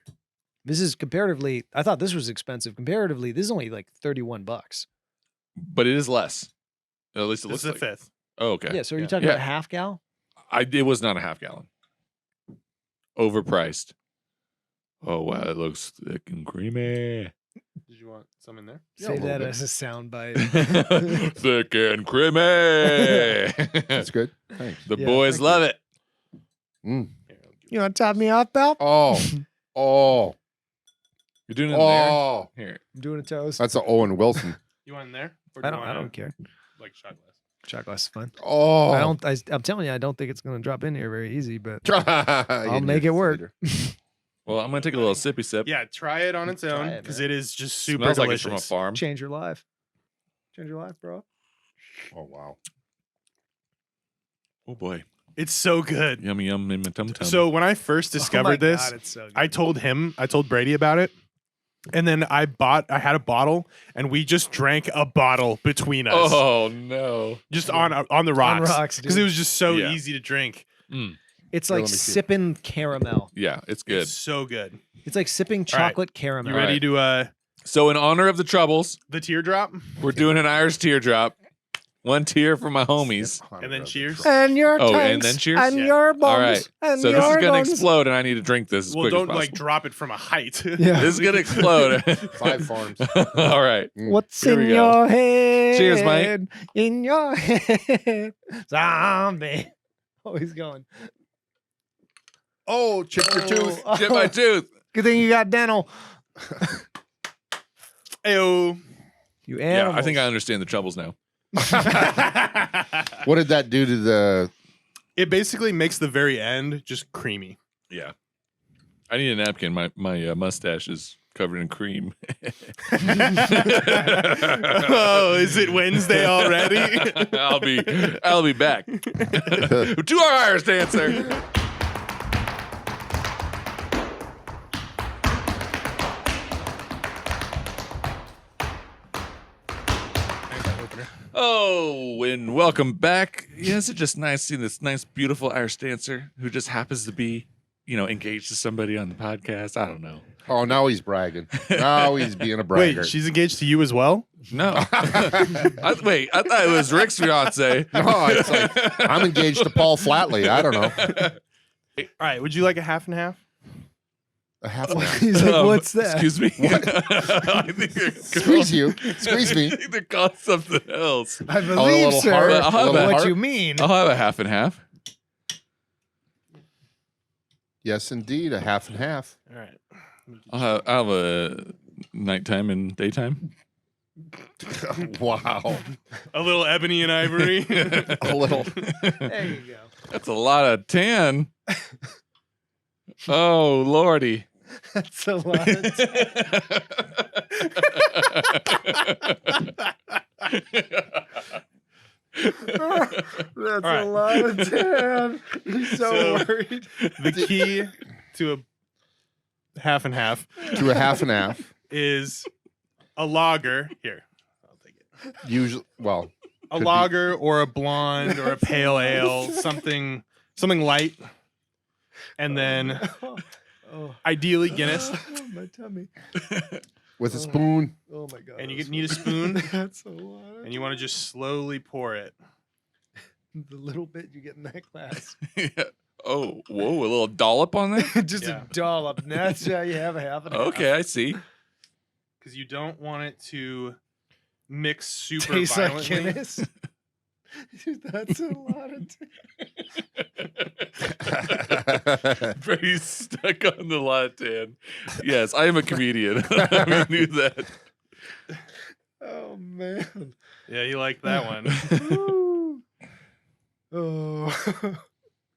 This is comparatively. I thought this was expensive. Comparatively, this is only like $31. But it is less. At least it This looks is a like. fifth. Oh, okay. Yeah. So are you Yeah. talking Yeah. about a half gal? It was not a half gallon. Overpriced. Oh wow, it looks thick and creamy. Did you want some in there? Yeah, a Say little that bit. as a sound bite. Thick and creamy. That's good. Thanks. The Yeah, boys thank love it. Mm. You want to top me off, pal? Oh. Oh. You're doing it in Oh. there? Here. I'm doing a toast. That's an Owen Wilson. You want in there? Or I do don't. you I want don't care. like shot glass. Shot glass is fun. Oh. I don't. I'm telling you, I don't think it's going to drop in here very easy. But I'll make it work. Well, I'm gonna take a little sippy sip. Yeah, try it on its Try own it, because man. it is just super Smells like delicious. it's from a farm. change your life. Change your life, bro. Oh, wow. Oh boy, It's so good. yummy yum in my tum tum. So when I first discovered this, God, it's so good. I told Brady about it. And then I had a bottle and we just drank a bottle between us. oh no. Just on the On rocks. rocks, Because dude. it was just so Yeah. easy to drink. It's Here, like let me see. sipping caramel. Yeah, it's good. It's so good. It's like sipping All right. chocolate caramel. You ready to So in honor of the troubles, the teardrop? we're doing an Irish teardrop. One tear for my homies. And then cheers. And your Oh, tanks and then cheers? and Yeah. your bones. All right. And So this is your gonna guns. explode, and I need to drink this as Well, quick don't as like possible. drop it from a height. Yeah. This is gonna explode. 5 Farms. All right. What's Here in we go. your head? Cheers, mate. In your head. Zombie. Oh, he's going. Oh, chip your tooth. Chip my tooth. Good thing you got dental. Ayo. You Yeah, animals. I think I understand the troubles now. What did that do to the? It basically makes the very end just creamy. Yeah. I need a napkin. My mustache is covered in cream. Oh, is it Wednesday already? I'll be back. To our Irish dancer. Oh, and welcome back. Yeah, is it just nice seeing this nice, beautiful Irish dancer who just happens to be, engaged to somebody on the podcast? I don't know. Oh, now he's bragging. Now he's being a bragger. Wait, she's engaged to you as well? No. I thought it was Rick's fiance. No, it's like I'm engaged to Paul Flatley. I don't know. All right, would you like a half and half? A half and half. He's like, what's that? Excuse me? I think they're Squeeze you. Squeeze me. I think they're called something else. I little believe, heart, sir. a little What heart. you mean? I'll have a half and half. Yes, indeed. A half and half. All right. I'll have a nighttime and daytime. Wow. A little ebony and ivory. A little. There you go. That's a lot of tan. Oh, Lordy. That's a lot. That's right. a lot of tan. He's so So- worried. The key to a half and half To a half and half. is a lager. Here, I'll take it. Usually, well, A Could be. lager or a blonde or a pale ale, something light, and then Oh, ideally Guinness. my tummy. with a spoon. Oh my god. And you that's need a so- spoon, That's a lot. and you want to just slowly pour it. The little bit you get in that glass. Yeah. Oh, whoa, a little dollop on there? Just Yeah. a dollop. And that's how you have a half and a half. Okay, I see. Because you don't want it to mix super Tastes like violently. Guinness. Dude, that's a lot of Very stuck on the latte. Yes, I am a comedian. I knew that. Oh man. Yeah, you like that one. Oh.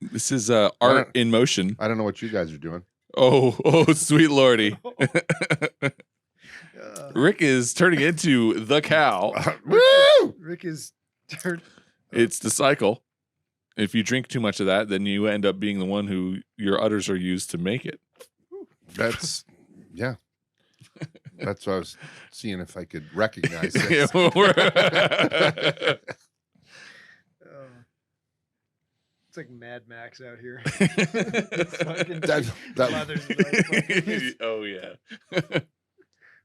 This is art in motion. I don't know what you guys are doing. Oh, sweet lordy. Rick is turning into the cow. Woo! Rick is turned. It's the cycle. If you drink too much of that, then you end up being the one who your udders are used to make it. That's yeah. That's what I was seeing if I could recognize this. It's like Mad Max out here. Oh yeah.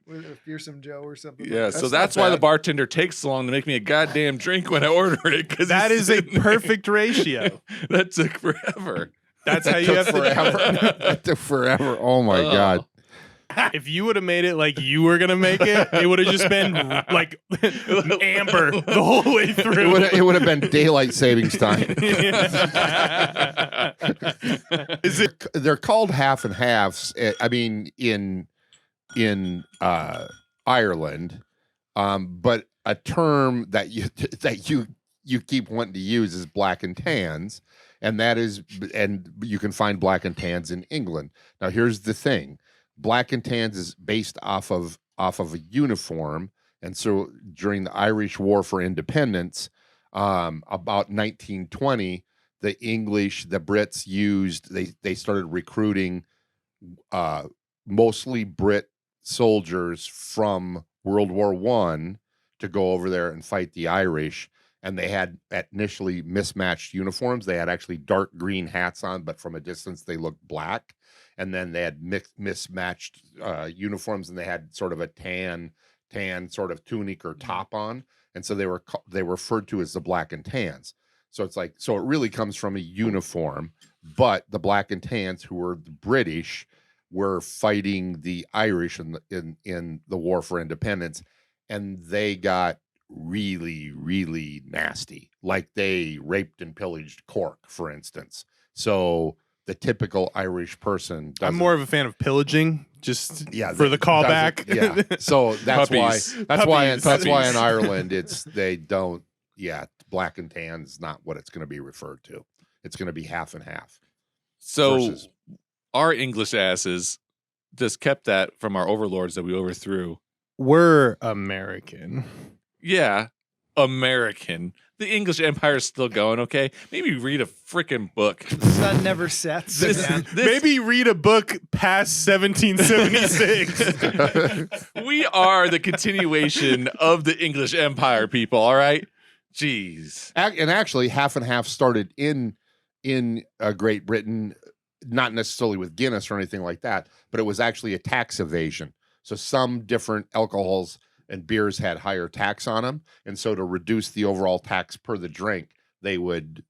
With a fearsome Joe or something. Yeah, like so that's why the bartender takes so long to make me a goddamn drink when I order it. Because That is a perfect ratio. That took forever. That's how you have forever. That took forever. Oh my god. If you would have made it like you were gonna make it, it would have just been like amber the whole way through. It would have been daylight savings time. Is it? They're called half and halves. I mean, in Ireland, but a term that you keep wanting to use is black and tans, and you can find black and tans in England. Now, here's the thing: black and tans is based off of a uniform, and so during the Irish War for Independence, about 1920, the Brits used they started recruiting mostly Brit soldiers from World War I to go over there and fight the Irish, and they had initially mismatched uniforms. They had actually dark green hats on, but from a distance they looked black. And then they had mismatched uniforms, and they had sort of a tan sort of tunic or top on, and so they were referred to as the black and tans. So it's like, so it really comes from a uniform, but the black and tans, who were the British, were fighting the Irish in the War for Independence, and they got really, really nasty. Like they raped and pillaged Cork, for instance. So the typical Irish person doesn't. I'm more of a fan of pillaging, just Yeah, for the callback. Yeah, so that's Puppies. why in Ireland they don't. Yeah, black and tan is not what it's going to be referred to. It's going to be half and half. So versus- our English asses just kept that from our overlords that we overthrew. We're American. Yeah, American. The English Empire is still going, okay? Maybe read a freaking book. The sun never sets. Maybe read a book past 1776. We are the continuation of the English Empire, people, all right? Jeez. And actually, half and half started in Great Britain, not necessarily with Guinness or anything like that, but it was actually a tax evasion. So some different alcohols and beers had higher tax on them, and so to reduce the overall tax per the drink, they would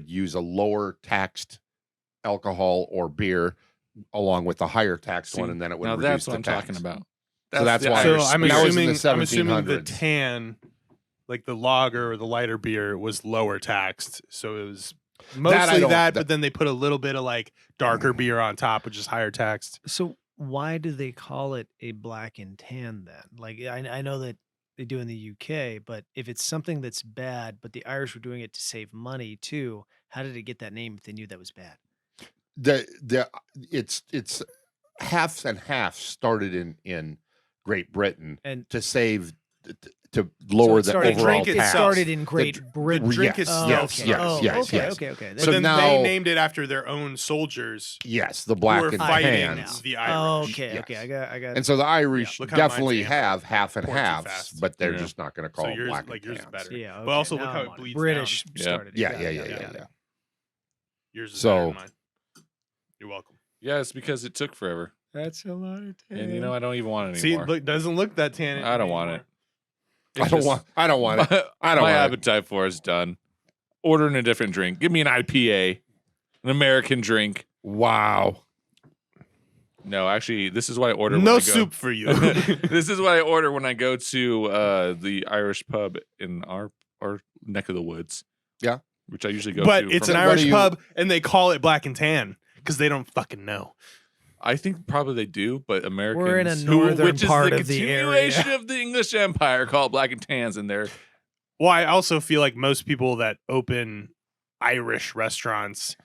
use a lower taxed alcohol or beer along with the higher taxed one, and then it would now reduce that's the what I'm tax. talking about. So that's why. So I'm that was in assuming the the 1700s. tan, like the lager or the lighter beer, was lower taxed. So it was mostly but then they put a little bit of like darker beer on top, which is higher taxed. So why do they call it a black and tan then? Like I know that they do in the UK, but if it's something that's bad, but the Irish were doing it to save money too, how did it get that name if they knew that was bad? It's halves and half started in Great Britain And to save to lower the started, overall it tax. started in Great Britain. drink yes, itself yes, started. yes, yes. Okay. But So then now- they named it after their own soldiers Yes, the who black were and fighting tans. the Irish. Okay. Yes. I got. And so the Irish look how mine's definitely amber. have half and Pouring too halves, fast. but they're Yeah. just not going to call So it yours, black like and yours is tans. better. Yeah. But also now look how I'm it on bleeds British Yeah. started. Yeah, Got yeah, it, yeah, got yeah, it. yeah. Yours is So- better than mine. You're welcome. Yeah, it's because it took forever. That's a lot of tan. And I don't even want it See, anymore. look, doesn't look that tan. I don't want it. I don't want it. I don't want it. My want it. appetite for it's done. Ordering a different drink. Give me an IPA, an American drink. Wow. No, actually, this is what I order. When No I go. soup for you. This is what I order when I go to the Irish pub in our neck of the woods. Yeah. Which I usually go but to. it's from- an What Irish do you- pub, and they call it black and tan because they don't fucking know. I think probably they do, but Americans, We're in a northern which part is of the the continuation area. of the English Empire, called black and tans, and they're Well, I also feel like most people that open Irish restaurants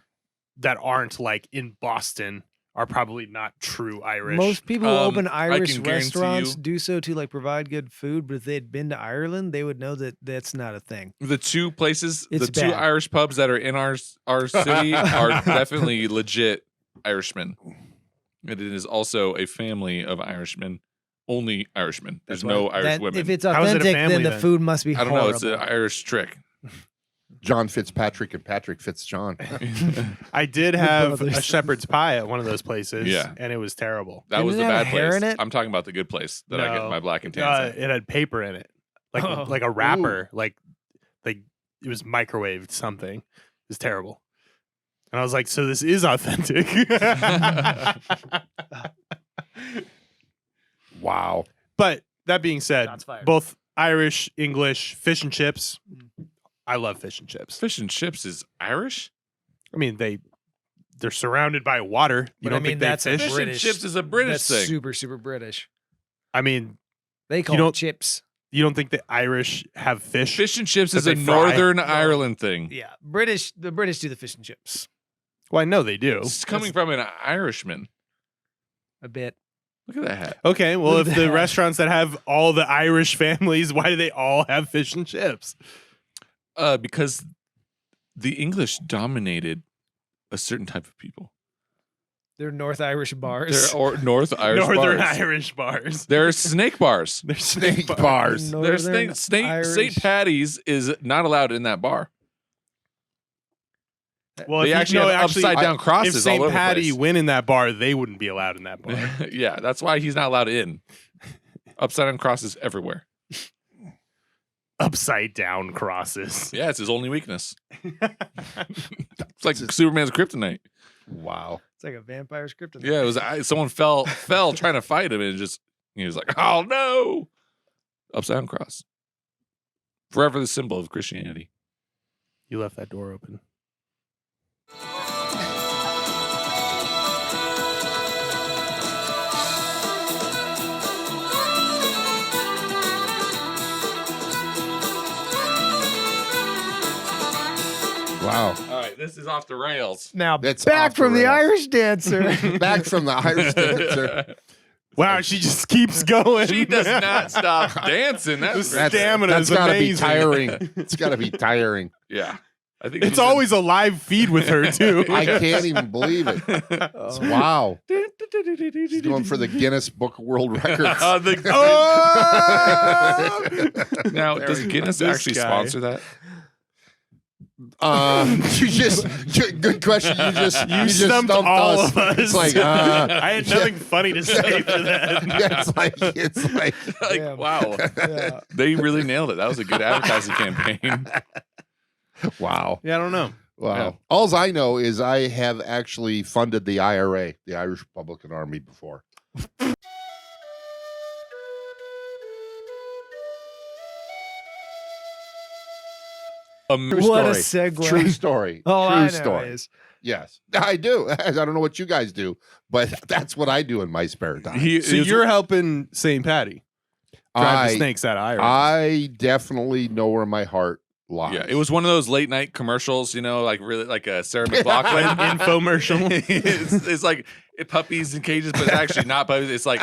that aren't like in Boston are probably not true Irish. Most people who open I Irish can guarantee restaurants you- do so to like provide good food, but if they'd been to Ireland, they would know that that's not a thing. the two places, It's the two bad. Irish pubs that are in our city are definitely legit Irishmen. And it is also a family of Irishmen, only Irishmen. There's That's no why- Irish That- women. if it's How is it a authentic, family then the then? food must be I don't horrible. know. It's an Irish trick. John Fitzpatrick and Patrick Fitzjohn. I did have brothers. a shepherd's pie at one of those places, Yeah. and it was terrible. That Didn't was it the have bad a hair place. in it? I'm talking about the good place that I get No. my black and tans. It had paper in it, like Oh. like a wrapper, like it was microwaved something. It was terrible. And I was like, so this is authentic. Wow. But that being said, Shots fired. both Irish, English, fish and chips. I love fish and chips. Fish and chips is Irish? I mean, they're surrounded by water. You But I don't mean, think they that's a fish? Fish British- and chips is a British That's thing. super, super British. I mean, They call don't- it chips. you don't think the Irish have fish? Fish and chips that is a they fry? Northern No. Ireland thing. Yeah, the British do the fish and chips Well, I know they do. It's coming from an Irishman. a bit. Look at that hat. Okay, well, Look if at the that. restaurants that have all the Irish families, why do they all have fish and chips? Because the English dominated a certain type of people. They're North Irish bars. They're North Irish Northern bars. Irish bars. They're snake bars. They're Snake bars. There's Northern St. Irish- Paddy's is not allowed in that bar. Well, They if actually have upside down if crosses all St. over Patty the place. win in that bar, they wouldn't be allowed in that bar. Yeah, that's why he's not allowed in. Upside down crosses everywhere. Upside down crosses. Yeah, it's his only weakness. It's like Superman's kryptonite. Wow. It's like a vampire script. Yeah, it was someone fell trying to fight him, and he was like, "Oh no!" Upside down cross, forever the symbol of Christianity. You left that door open. Wow. All right, this is off the rails. Now That's back off from the the rails. Irish dancer. Back from the Irish dancer. Wow, she just keeps going. She does not stop dancing. That's The stamina That's is got to be amazing. tiring. It's got to be tiring. yeah. I think It's always a live feed with her too. I can't even believe it. Oh. Wow. She's going for the Guinness Book of World Records. Oh! Now, does Guinness This actually guy. sponsor that? Good question. You just stumped all us. of us. It's like, I had nothing funny to say for that. it's like, Like, Damn. wow, Yeah. they really nailed it. That was a good advertising campaign. wow. Yeah, I don't know. Wow. Yeah. All I know is I have actually funded the IRA, the Irish Republican Army, before. True What a story. segue. True story. Oh, True I know story. it is. Yes, I do. I don't know what you guys do, but that's what I do in my spare time. So you're helping St. Patty drive the I, snakes out of Ireland. I definitely know where my heart lies. Yeah, it was one of those late night commercials, like really like a Sarah McLachlan Infomercial. it's like puppies in cages, but it's actually not puppies. It's like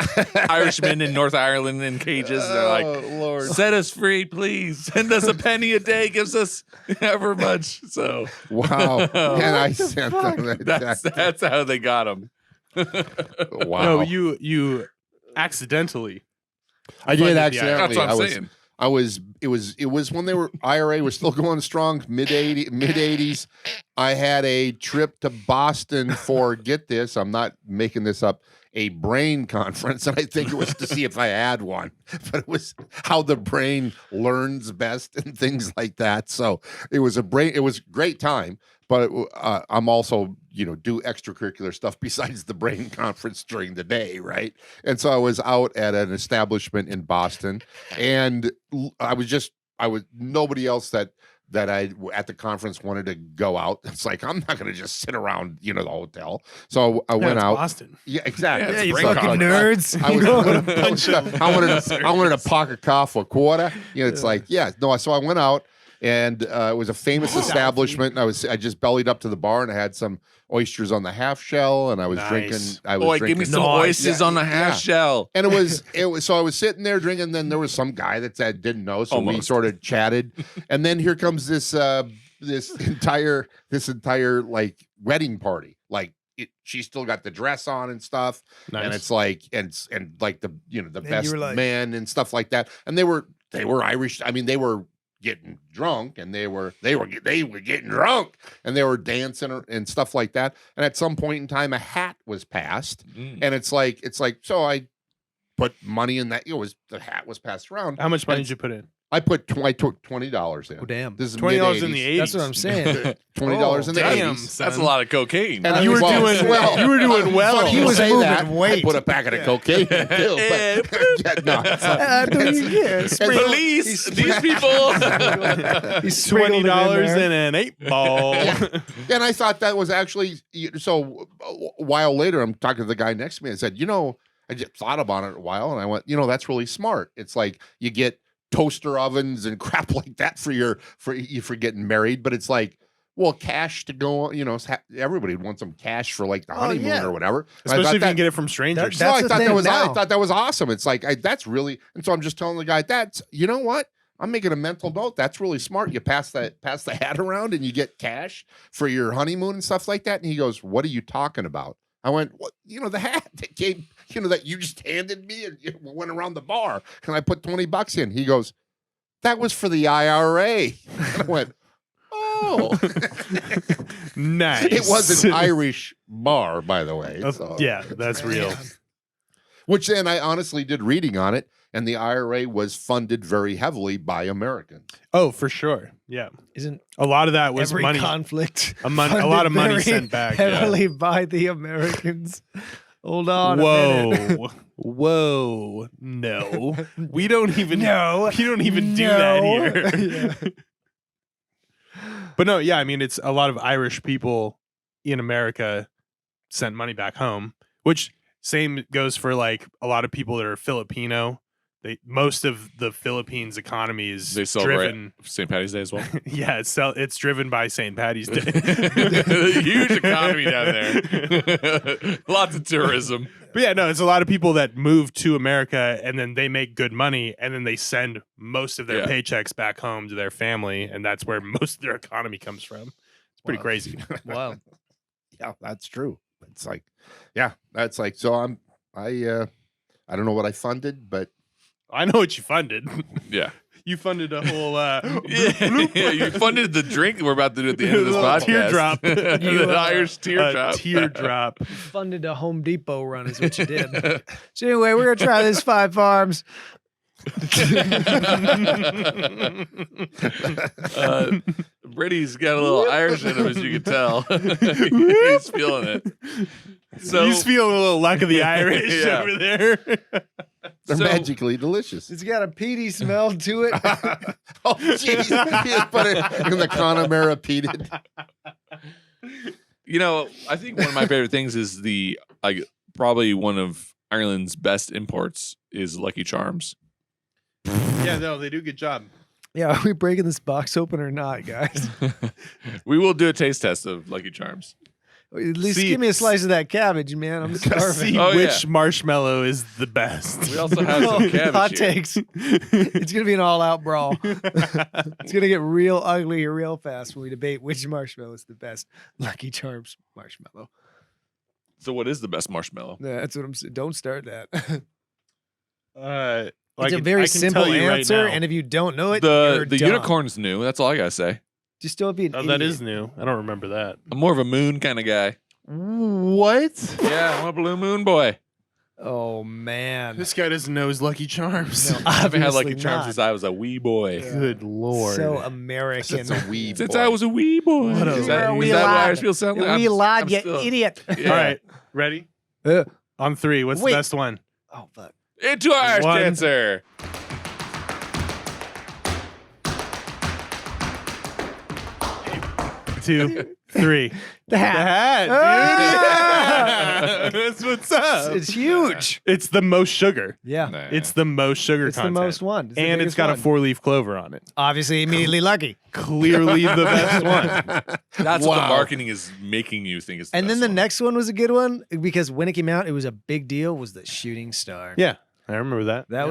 Irishmen in North Ireland in cages. They're like, Lord. set us free, please. Send us a penny a day. Gives us however much. So Wow. And I sent them that. that's how they got them. Wow. No, you accidentally. I funded did the accidentally. That's what I'm I was saying. it was when they were IRA was still going strong, mid 80s. I had a trip to Boston for, get this, I'm not making this up, a brain conference, and I think it was to see if I had one, but it was how the brain learns best and things like that. So it was a great time, but I'm also, do extracurricular stuff besides the brain conference during the day, right? And so I was out at an establishment in Boston, and nobody else that that I at the conference wanted to go out. It's like, I'm not going to just sit around, the hotel. So I went it's out. Boston. Yeah, exactly. Yeah, you Bring fucking coffee. nerds. I wanted a pocket cough for a quarter. It's like, so I went out, and it was a famous establishment. And I just bellied up to the bar, and I had some oysters on the half shell, and I was Nice. drinking. Give me some oysters on the half shell. And it was so I was sitting there drinking, and then there was some guy that didn't know, so we sort of chatted, and then here comes this entire like wedding party, like she still got the dress on and stuff, Nice. and it's like and like the the best like, man and stuff like that, and they were Irish. I mean, they were getting drunk, and they were getting drunk, and they were dancing and stuff like that. And at some point in time, a hat was passed, and it's like so I put money in that. The hat was passed around. How much money did you put in? I took $20 in. Oh, damn. This is $20 in the 80s. That's what I'm saying. $20 in the damn. 80s. That's a lot of cocaine. And You were well, doing well. You were doing well. Funny He you was say moving that. weight. I put a packet of cocaine too. But, no, it's like- Police, these people. He's $20 in an 8-ball. And I thought that was actually so. A while later, I'm talking to the guy next to me. I said, I just thought about it a while, and I went, that's really smart. It's like you get toaster ovens and crap like that for getting married, but it's like, well, cash to go. Everybody would want some cash for like the honeymoon or whatever. And Especially if you can get it from strangers. That's I the thought thing that was now. I thought that was awesome. It's like that's really, and so I'm just telling the guy that's what. I'm making a mental note. That's really smart. You pass the hat around and you get cash for your honeymoon and stuff like that. And he goes, "What are you talking about?" I went, "What? The hat that came, that you just handed me and went around the bar, and I put $20 in." He goes, "That was for the IRA." And I went, "Oh, Nice. it was an Irish bar, by the way." So. Yeah, that's real. Which then I honestly did reading on it, and the IRA was funded very heavily by Americans. Oh, for sure. Yeah. Isn't A lot of that was every money. conflict A lot of money very sent back. Yeah. heavily by the Americans? Hold on a minute. Whoa. No. We don't even No. We don't even do that No. here. But no, yeah, I mean it's a lot of Irish people in America sent money back home, which same goes for like a lot of people that are Filipino. Most of the Philippines economy is They celebrate driven. St. Paddy's Day as well. Yeah, it's driven by St. Paddy's Day. Huge economy down there. Lots of tourism. But yeah, no, it's a lot of people that move to America and then they make good money and then they send most of their paychecks back home to their family, and that's where most of their economy comes from. It's pretty crazy. Wow. Yeah, that's true. It's like, that's like, so I don't know what I funded, but I know what you funded. Yeah. You funded a whole Yeah, you funded the drink we're about to do at the end of this podcast. Teardrop. The Irish teardrop. Teardrop. Funded a Home Depot run is what you did. So anyway, we're gonna try this 5 Farms. Brady's got a little Irish in him, as you can tell. He's feeling it. So He's feeling a little luck of the Irish Yeah. over there. they're So- magically delicious. It's got a peaty smell to it. Oh, jeez. You just put it in the Connemara peated. I think one of my favorite things is probably one of Ireland's best imports is Lucky Charms. Yeah, no, they do a good job. Yeah, are we breaking this box open or not, guys? We will do a taste test of Lucky Charms. At least See- give me a slice of that cabbage, man. I'm starving. See Oh, which yeah. marshmallow is the best. We also have some cabbage Hot here. takes. It's gonna be an all-out brawl. It's gonna get real ugly real fast when we debate which marshmallow is the best. Lucky Charms marshmallow. So what is the best marshmallow? Yeah, that's what I'm saying. Don't start that. It's a very simple answer, and if you don't know it, you're The dumb. unicorn's new. That's all I gotta say. Just don't be an Oh, idiot. that is new. I don't remember that. I'm more of a moon kind of guy. What? Yeah, I'm a blue moon boy. Oh man. This guy doesn't know his Lucky Charms. No, I haven't had Lucky obviously Charms not. since I was a wee boy. Yeah. Good lord. So American. It's a wee Since boy. I was a wee boy. What a- Is You're a that, wee is that what lad. Irish people sound like? We lied, I'm you still- idiot. Yeah. All right, ready? On 3. What's Wait. the best one? Oh fuck. Into Irish One. cancer. 2, 3. The hat. The hat, dude. That's what's up. It's huge. It's the most sugar. Yeah. Nah. It's the most sugar It's content. the most one. It's and it's got a 4-leaf clover on it. Obviously, immediately lucky. Clearly the best one. That's what the Wow. marketing is making you think is the And then best the one. next one was a good one because when it came out, it was a big deal. Was the shooting star? Yeah, I remember that. That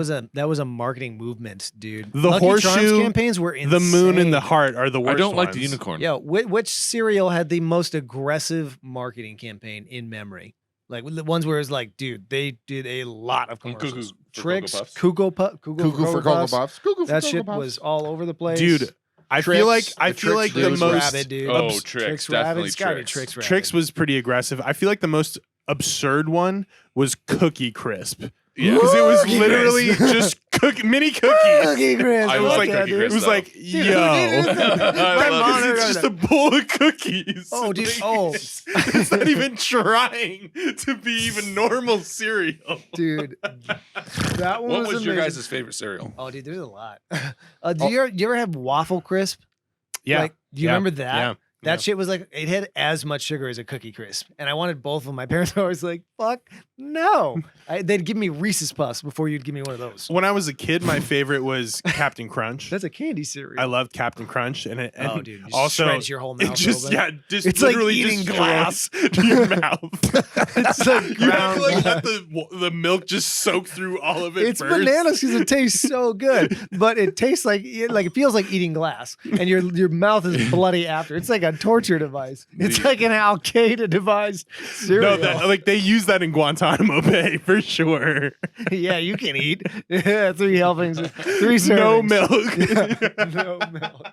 was a marketing movement, dude. The Lucky Charms horseshoe, campaigns were insane. The moon and the heart are the worst I don't like the ones. unicorn. Yo, which cereal had the most aggressive marketing campaign in memory? Like the ones where it's like, dude, they did a lot of commercials. Tricks, Cuckoo Cuckoo for Cocoa Puffs. Cuckoo for That Cocoa shit Puffs. was all over the place. Dude, I Tricks, feel like the Tricks the dude. most Rabbit, dude. Oh, Abs- Tricks, Rabbit. definitely It's gotta be Tricks. Tricks Rabbit. Tricks was pretty aggressive. I feel like the most absurd one was Cookie Crisp. Yeah. Because it was Cookie literally just mini cookies. Cookie Crisp. I It was love like Cookie it Crisp, was though. like, yo, I love it. it's just a bowl of cookies. Oh, dude. Like, Oh. it's not even trying to be even normal cereal. Dude, that one What was your amazing. guys' favorite cereal? Oh, dude, there's a lot. Do you ever have Waffle Crisp? Yeah, Like, do you yeah, remember that? yeah. That shit was like, it had as much sugar as a Cookie Crisp. And I wanted both of them. My parents were always like, fuck, no. They'd give me Reese's Puffs before you'd give me one of those. When I was a kid, my favorite was Captain Crunch. That's a candy cereal. I loved Captain Crunch, and Oh, dude. It just also shreds your whole it mouth. just open. it's like literally eating just glass. to your mouth. It's like You have ground to like glass. let the milk just soak through all of it. It's first. bananas because it tastes so good, but it tastes like it feels like eating glass, and your mouth is bloody after. It's like a torture device. It's like an Al Qaeda devised cereal. No, like they use that in Guantanamo Bay for sure. Yeah, you can eat 3 helpings, 3 servings. No milk. No milk.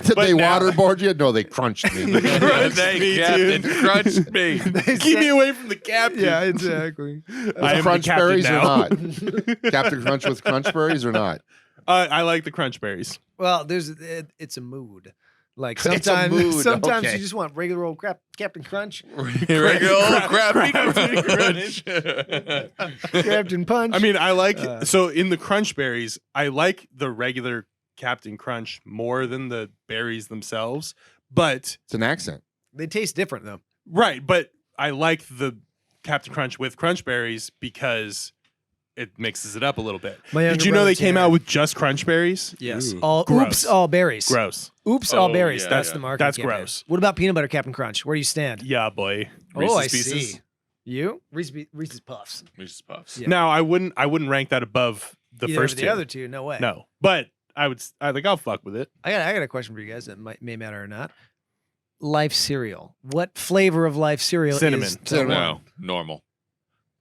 Did But they now- waterboard you? No, they crunched me. Crunched They me, Captain dude. crunched me. Keep me away from the captain. Yeah, exactly. I am the Crunch captain berries or now. not? Captain Crunch with crunch berries or not? I like the crunch berries. Well, it's a mood. Like It's a sometimes, mood, sometimes okay. you just want regular old Captain Crunch, Regular old crappy Crappy crunch. Captain Punch. I mean, I like So in the crunch berries, I like the regular Captain Crunch more than the berries themselves. But It's an accent. they taste different though. right, but I like the Captain Crunch with crunch berries because it mixes it up a little bit. My younger Did you know they brother, came Tanner. out with just crunch berries? Yes. Ooh. All Gross. oops, all berries. Gross. Oops, all Oh, berries. yeah, That's yeah. the market. That's gross. What about peanut butter Captain Crunch? Where do you stand? Yeah, boy. Reese's oh, I Pieces? see. You Reese's Puffs. Reese's Puffs. Yeah. Now I wouldn't rank that above the Either first of two. the other two, no way. No, but I'll fuck with it. I got a question for you guys that may matter or not. Life cereal. What flavor of Life cereal Cinnamon. is the Cinnamon. one? No, normal.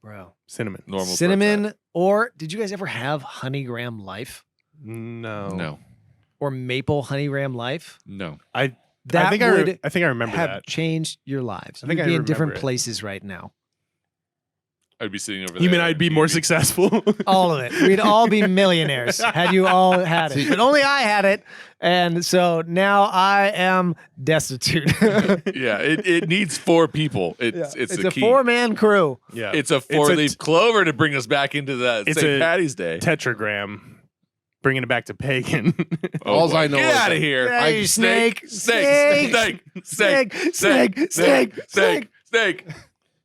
Bro. Cinnamon. Normal. Cinnamon, or did you guys ever have Honey Graham Life No. No. or Maple Honey Graham Life? No. That I think would I remember have that. changed your lives. I think You'd I be in remember different it. places right now. I'd be sitting over there. You mean I'd be and more you'd successul? All of it. We'd all be millionaires had you all had it. But only I had it. And so now I am destitute. Yeah, it needs 4 people. It's it's a a key. 4-man crew. Yeah. It's a 4-leaf clover to bring us back into the It's St. a Patty's Day. tetragram. Bringing it back to pagan. Alls I know Get is out of that- here! Hey, snake, snake, snake, snake.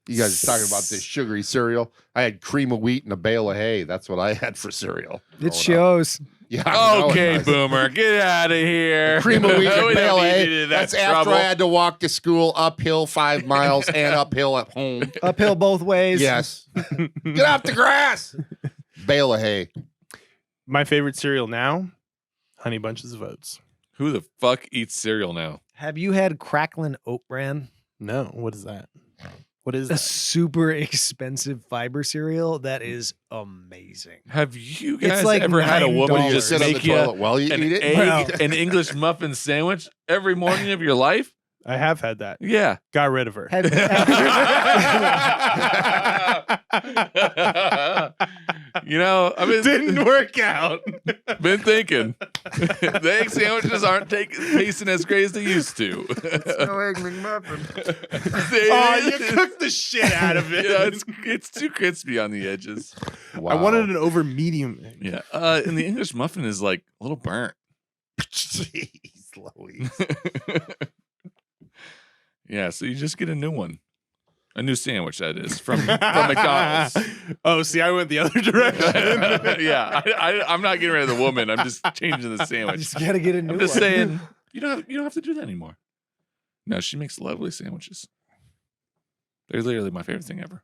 You guys are talking about this sugary cereal. I had cream of wheat and a bale of hay. That's what I had for cereal. It growing up. shows. Yeah, I know it Okay, does. boomer, get out of here. Cream of wheat We and don't bale of need hay. any of that That's after trouble. I had to walk to school uphill 5 miles and uphill at home. Uphill both ways. Yes. Get off the grass. Bale of hay. My favorite cereal now, Honey Bunches of Oats. Who the fuck eats cereal now? Have you had Cracklin Oat Bran? No, what is that? What is A that? super expensive fiber cereal that is amazing. Have you It's guys like ever had a woman $9. just Sit on the make you toilet while you an eat it. egg, an English muffin sandwich every morning of your life? I have had that. Yeah. Got rid of her. Had- You know, I've Didn't work out. been thinking. The egg sandwiches aren't tasting as great as they used to. no egg McMuffin. Oh, you cooked the shit out of it. Yeah, it's too crispy on the edges. Wow. I wanted an over medium. Yeah. And the English muffin is like a little burnt. Jeez, Louise. Yeah, so you just get a new one. A new sandwich, that is, from McDonald's. Oh, see, I went the other direction. Yeah, I'm not getting rid of the woman. I'm just changing the I sandwich. just gotta get a new I'm just one. saying, you don't have to do that anymore. No, she makes lovely sandwiches. They're literally my favorite thing ever.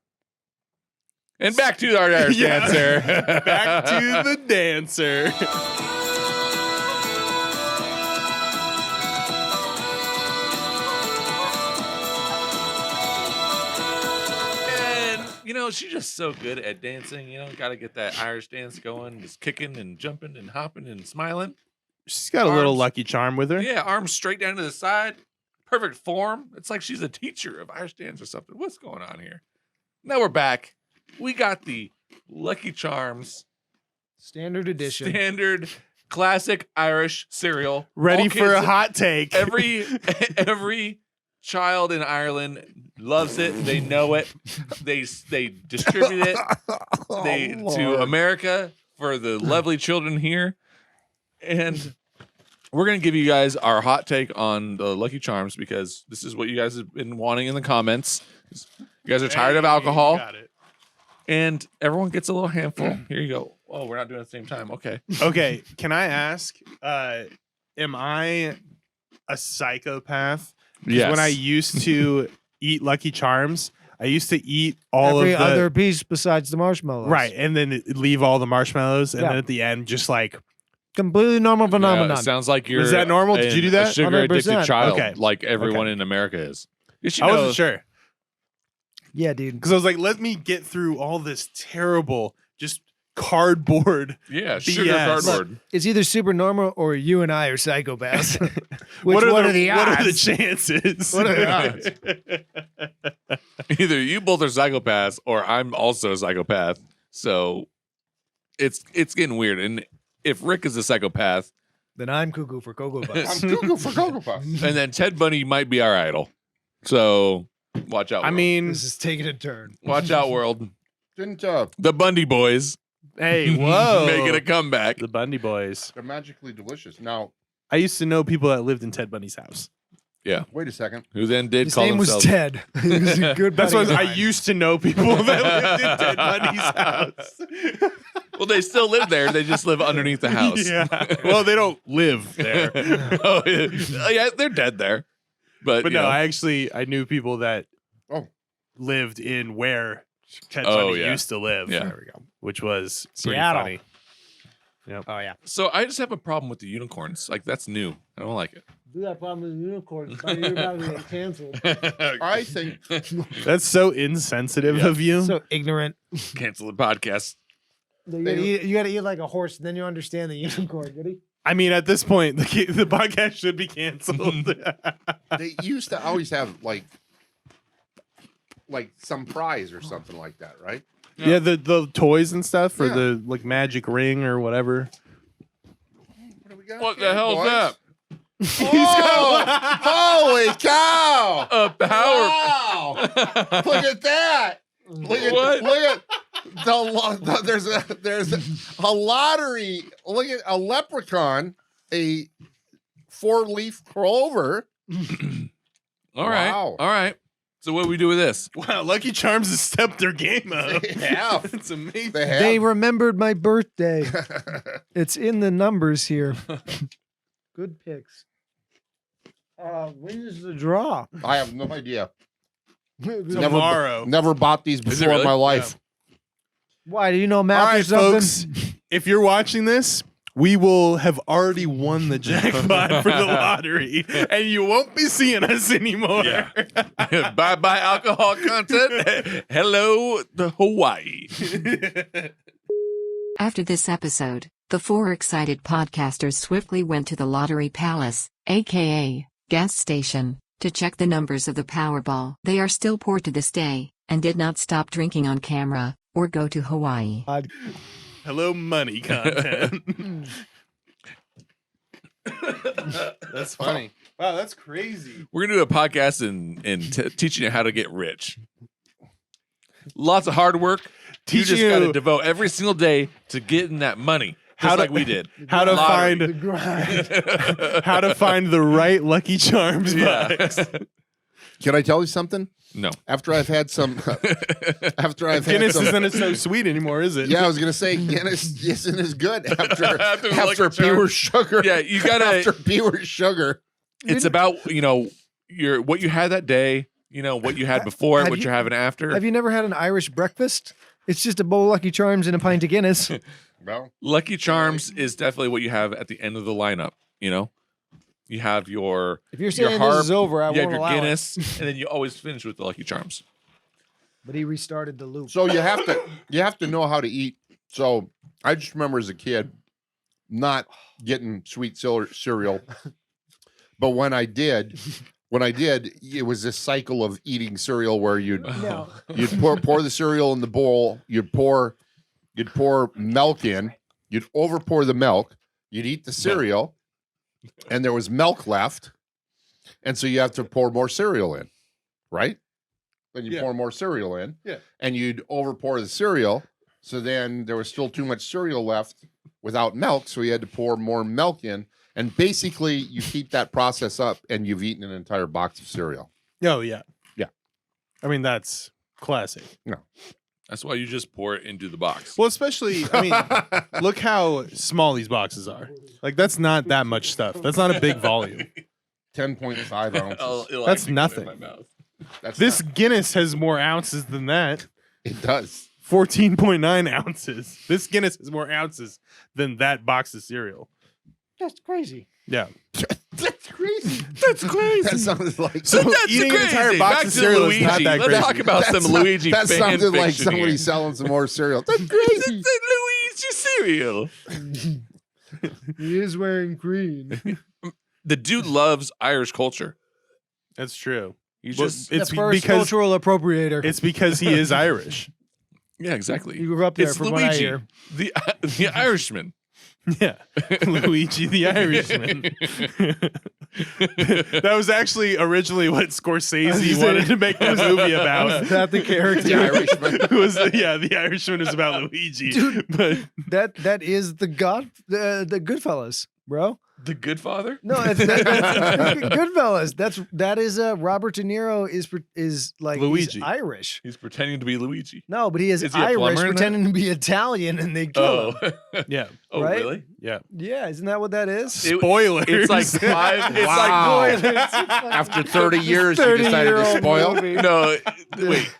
And back to our Irish Yeah. dancer. Back to the dancer. And, she's just so good at dancing. Got to get that Irish dance going, just kicking and jumping and hopping and smiling. She's got a little Arms. lucky charm with her. Yeah, arms straight down to the side. Perfect form. It's like she's a teacher of Irish dance or something. What's going on here? Now we're back. We got the Lucky Charms Standard edition. standard classic Irish cereal. Ready All for a kids- hot take. every child in Ireland loves it. They know it. They distribute it to America for the lovely children here. And we're going to give you guys our hot take on the Lucky Charms because this is what you guys have been wanting in the comments. You guys are tired of alcohol, Got it. and everyone gets a little handful. Here you go. Oh, we're not doing it at the same time. Okay. Okay, can I ask, am I a psychopath? 'Cause Yes. when I used to eat Lucky Charms, I used to eat all Every of the other piece besides the marshmallows. right, and then leave all the marshmallows, and Yeah. then at the end, just like Completely normal phenomenon. Sounds like you're. Was that normal? Did you do that? A sugar addicted 100%. child, Okay. like everyone Okay. in America is. You should I know. wasn't sure Yeah, dude. because I was like, let me get through all this terrible, just cardboard. Yeah, sugar BS. cardboard. It's either super normal or you and I are psychopaths. Which what one are the odds? What are the chances? What are the odds? Either you both are psychopaths, or I'm also a psychopath. So it's getting weird. And if Rick is a psychopath, Then I'm cuckoo for Cocoa I'm Puffs. Google for Cocoa Puffs. and then Ted Bundy might be our idol. So watch out. I world. mean, This is taking a turn. watch out, world. Didn't The Bundy boys hey, whoa, making a comeback. the Bundy boys. they're magically delicious. Now, I used to know people that lived in Ted Bundy's house. wait a second. Who then did His call name was themselves? Ted. He was a good That's buddy what of I mine. used to know people that lived in Ted Bundy's house. Well, they still live there. They just live underneath the house. Yeah. Well, they don't live there. Oh, yeah, they're dead there. But, But you no, know, I knew people that Oh. lived in where Ted Oh, Bundy yeah. used to live. Yeah. There we go. Which was pretty Seattle. funny. Oh, yeah. so I just have a problem with the unicorns. Like, that's new. I don't like it. Do that problem with unicorns. You're about to get canceled. I think That's so insensitive Yeah. of you. So ignorant. Cancel the podcast. You gotta eat like a horse, then you understand the unicorn, Goody. I mean, at this point, the podcast should be canceled. they used to always have like some prize or something like that, right? yeah, the toys and stuff for Yeah. the like magic ring or whatever. What do we got? What here, the hell's boys? that? Oh, holy cow! A power. Wow! Look at that! Look at What? there's a lottery. Look at a leprechaun, a 4-leaf clover. All right. Wow. All right. So what do we do with this? Wow, Lucky Charms has stepped their game up. They have. It's amazing. They have. They remembered my birthday. It's in the numbers here. Good picks. When is the draw? I have no idea. Tomorrow. Never bought these it before in really? my life. Why? Do you know math All or right, something? folks. If you're watching this, we will have already won the jackpot for the lottery, and you won't be seeing us anymore. Bye bye alcohol content. Hello to Hawaii. After this episode, the 4 excited podcasters swiftly went to the Lottery Palace, aka gas station, to check the numbers of the Powerball. They are still poor to this day, and did not stop drinking on camera, or go to Hawaii. Hello, money content. That's funny. Wow, that's crazy. We're gonna do a podcast and teaching you how to get rich. Lots of hard work. You Teaching just got to you devote every single day to getting that money. just like we did. How to Lottery. The grind. how to find the right Lucky Charms Yeah. box. Can I tell you something? No. After I've had some, after I've had Guinness some, isn't so sweet anymore, is it? yeah, I was gonna say Guinness isn't as good after After the after Lucky pure Charms. sugar. Yeah, you gotta. After pure sugar. It's about what you had that day. What you had before, Have what you- you're having after. Have you never had an Irish breakfast? It's just a bowl of Lucky Charms and a pint of Guinness. Well, Lucky Charms is definitely what you have at the end of the lineup. You have your If you're saying harp, this is over, I you have won't your allow Guinness, and then you always finish with the Lucky Charms. it. But he restarted the loop. so you have to know how to eat. So I just remember as a kid not getting sweet cereal, but when I did, it was this cycle of eating cereal where you'd No. pour the cereal in the bowl, you'd pour milk in, you'd over pour the milk, you'd eat the cereal, and there was milk left, and so you have to pour more cereal in, right? Then you Yeah. pour more cereal in, Yeah. and you'd over pour the cereal, so then there was still too much cereal left without milk, so you had to pour more milk in, and basically you keep that process up, and you've eaten an entire box of cereal. Oh, yeah. Yeah. I mean, that's classic. That's why you just pour it into the box. Well, especially, I mean, look how small these boxes are. Like, that's not that much stuff. That's not a big volume. 10.5 ounces. It'll That's actually come in nothing. my mouth. That's This not- Guinness has more ounces than that. it does. 14.9 ounces. This Guinness has more ounces than that box of cereal. That's crazy. Yeah. That's crazy. That's crazy. That soundds like So That's eating an crazy. entire box Back of to cereal is not Luigi. that Let's crazy. talk about some Luigi That fan sounded like fiction somebody here. selling some more cereal. That's It's crazy. a Luigi cereal. He is wearing green. The dude loves Irish culture. That's true. He's Well, just it's the first because cultural appropriator. it's because he is Irish. yeah, exactly. You grew up there It's from what I Luigi, hear. the Irishman. Yeah. Luigi the Irishman. That was actually originally what Scorsese wanted to make that movie about. Is that the character? The Irishman. The Irishman is about Luigi. Dude. But That is the Goodfellas, bro. The Good Father. No, that's Goodfellas. That is Robert De Niro is like Luigi. he's Irish. He's pretending to be Luigi. No, but he is Is he a Irish plumber in that? pretending to be Italian, and they kill him. yeah. Oh, Right? really? Yeah. Yeah, isn't that what that is? Spoilers. It's like five. It's Wow. like After 30 years, you decided to 30-year-old spoil? movie. no. Wait.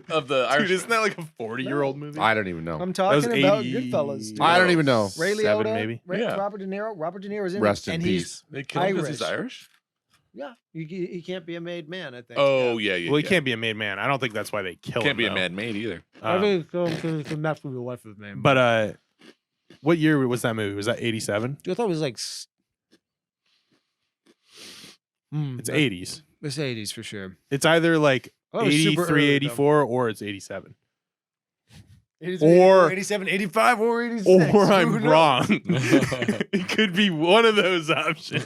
Of the Dude, Irish. isn't that like a 40-year-old movie? I don't even know. I'm was talking about 80 Goodfellas. dude. I don't even know. Ray Seven, Liotta, maybe. Yeah. Robert De Niro. Robert De Niro's in Rest it, in and peace. They kill him because he's Irish. Irish. Yeah, he can't be a made man. I think. Oh yeah. Well, he can't be a made man. I don't think that's why they kill him. Can't be a though. mad maid either. I think that's what the wife of man. But what year was that movie? Was that 87? I thought it was like. It's 80s. It's 80s for sure. It's either like Oh, it was super 83, early, 84, or it's 87. 83, Or- 87, 85, or 86. Or Who I'm knows? wrong. It could be one of those options.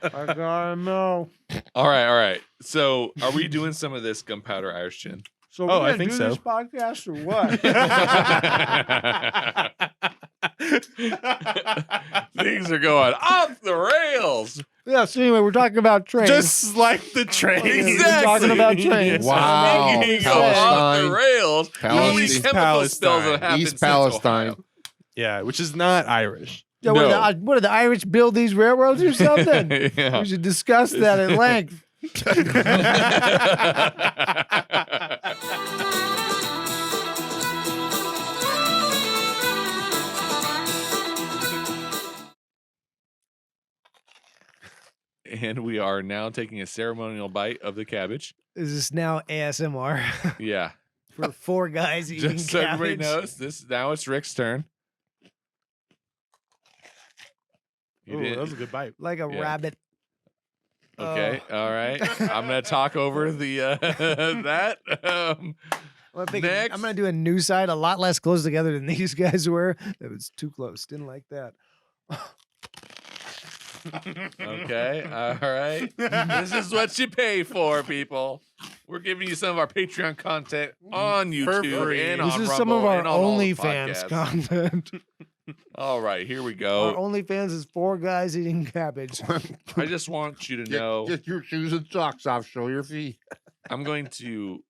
I gotta know. All right. So, are we doing some of this gunpowder Irish gin? So Oh, we're I gonna think do so. this podcast or what? Things are going off the rails. Yeah. So anyway, we're talking about trains. Just like the train. We're talking about trains. Wow. Things go off the Palestine. rails. How many Palestine. chemical spills have Palestine. happened East since Palestine. Ohio? Yeah, which is not Irish. Yeah, No. what did the Irish build these railroads or something? Yeah. We should discuss that at length. And we are now taking a ceremonial bite of the cabbage. Is this now ASMR Yeah. for four guys eating Just so everybody cabbage? knows, now it's Rick's turn. You Ooh, did- that was a good bite. Like a Yeah. rabbit. Okay, all right. I'm gonna talk over the that. Next. I'm gonna do a new side a lot less close together than these guys were. It was too close. Didn't like that. Okay, all right. This is what you pay for, people. We're giving you some of our Patreon content on YouTube free. and This on is Rumble some of our and on all the OnlyFans podcasts. content. All right, here we Our go. OnlyFans is 4 guys eating cabbage. I just want you to know Get your shoes and socks off. Show your feet. I'm going to,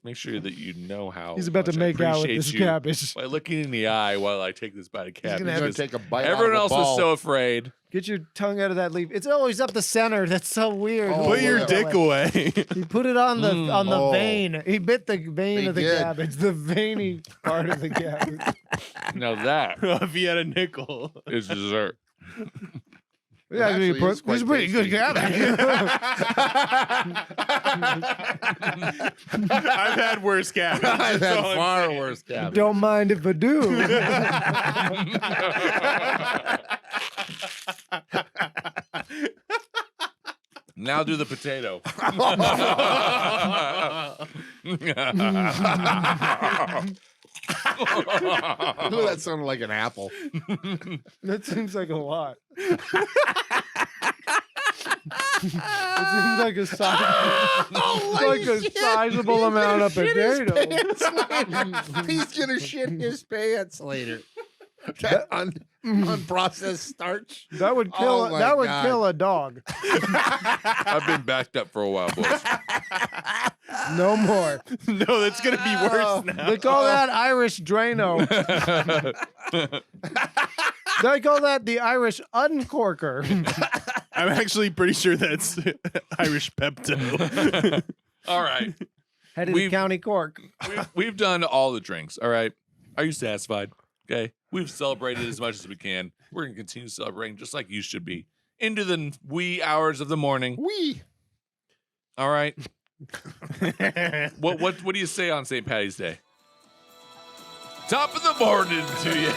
make sure that you know how He's about to much I make out with appreciate this you cabbage. by looking in the eye while I take this bite of cabbage. gonna You're gonna because take a bite. everyone out else of a was ball. so afraid. Get your tongue out of that leaf. It's always up the center. That's so weird. Oh, Put your yeah. dick away. He put it on the Oh. vein. He bit the vein He of the did. cabbage. The veiny part of the cabbage. Now that If he had a nickel. is dessert. Yeah, actually is it's quite pretty good tasty. cabbage. I've had worse cabbage. I've That's all had I'm far saying. worse cabbage. Don't mind if I do. Now do the potato. Ooh, that sounded like an apple. That seems like a lot. It seems like a sizable amount of potato. He's gonna shit his pants later. That unprocessed starch. That would kill. Oh my that would God. kill a dog. I've been backed up for a while, boys. No more. No, that's gonna be worse now. They call that Irish Drano. They call that the Irish Uncorker. I'm actually pretty sure that's Irish Pepto. All right. Headed to We've- County Cork. We've done all the drinks. All right. Are you satisfied? Okay. We've celebrated as much as we can. We're going to continue celebrating just like you should be into the wee hours of the morning. Wee. All right. What do you say on St. Paddy's Day? Top of the morning to you.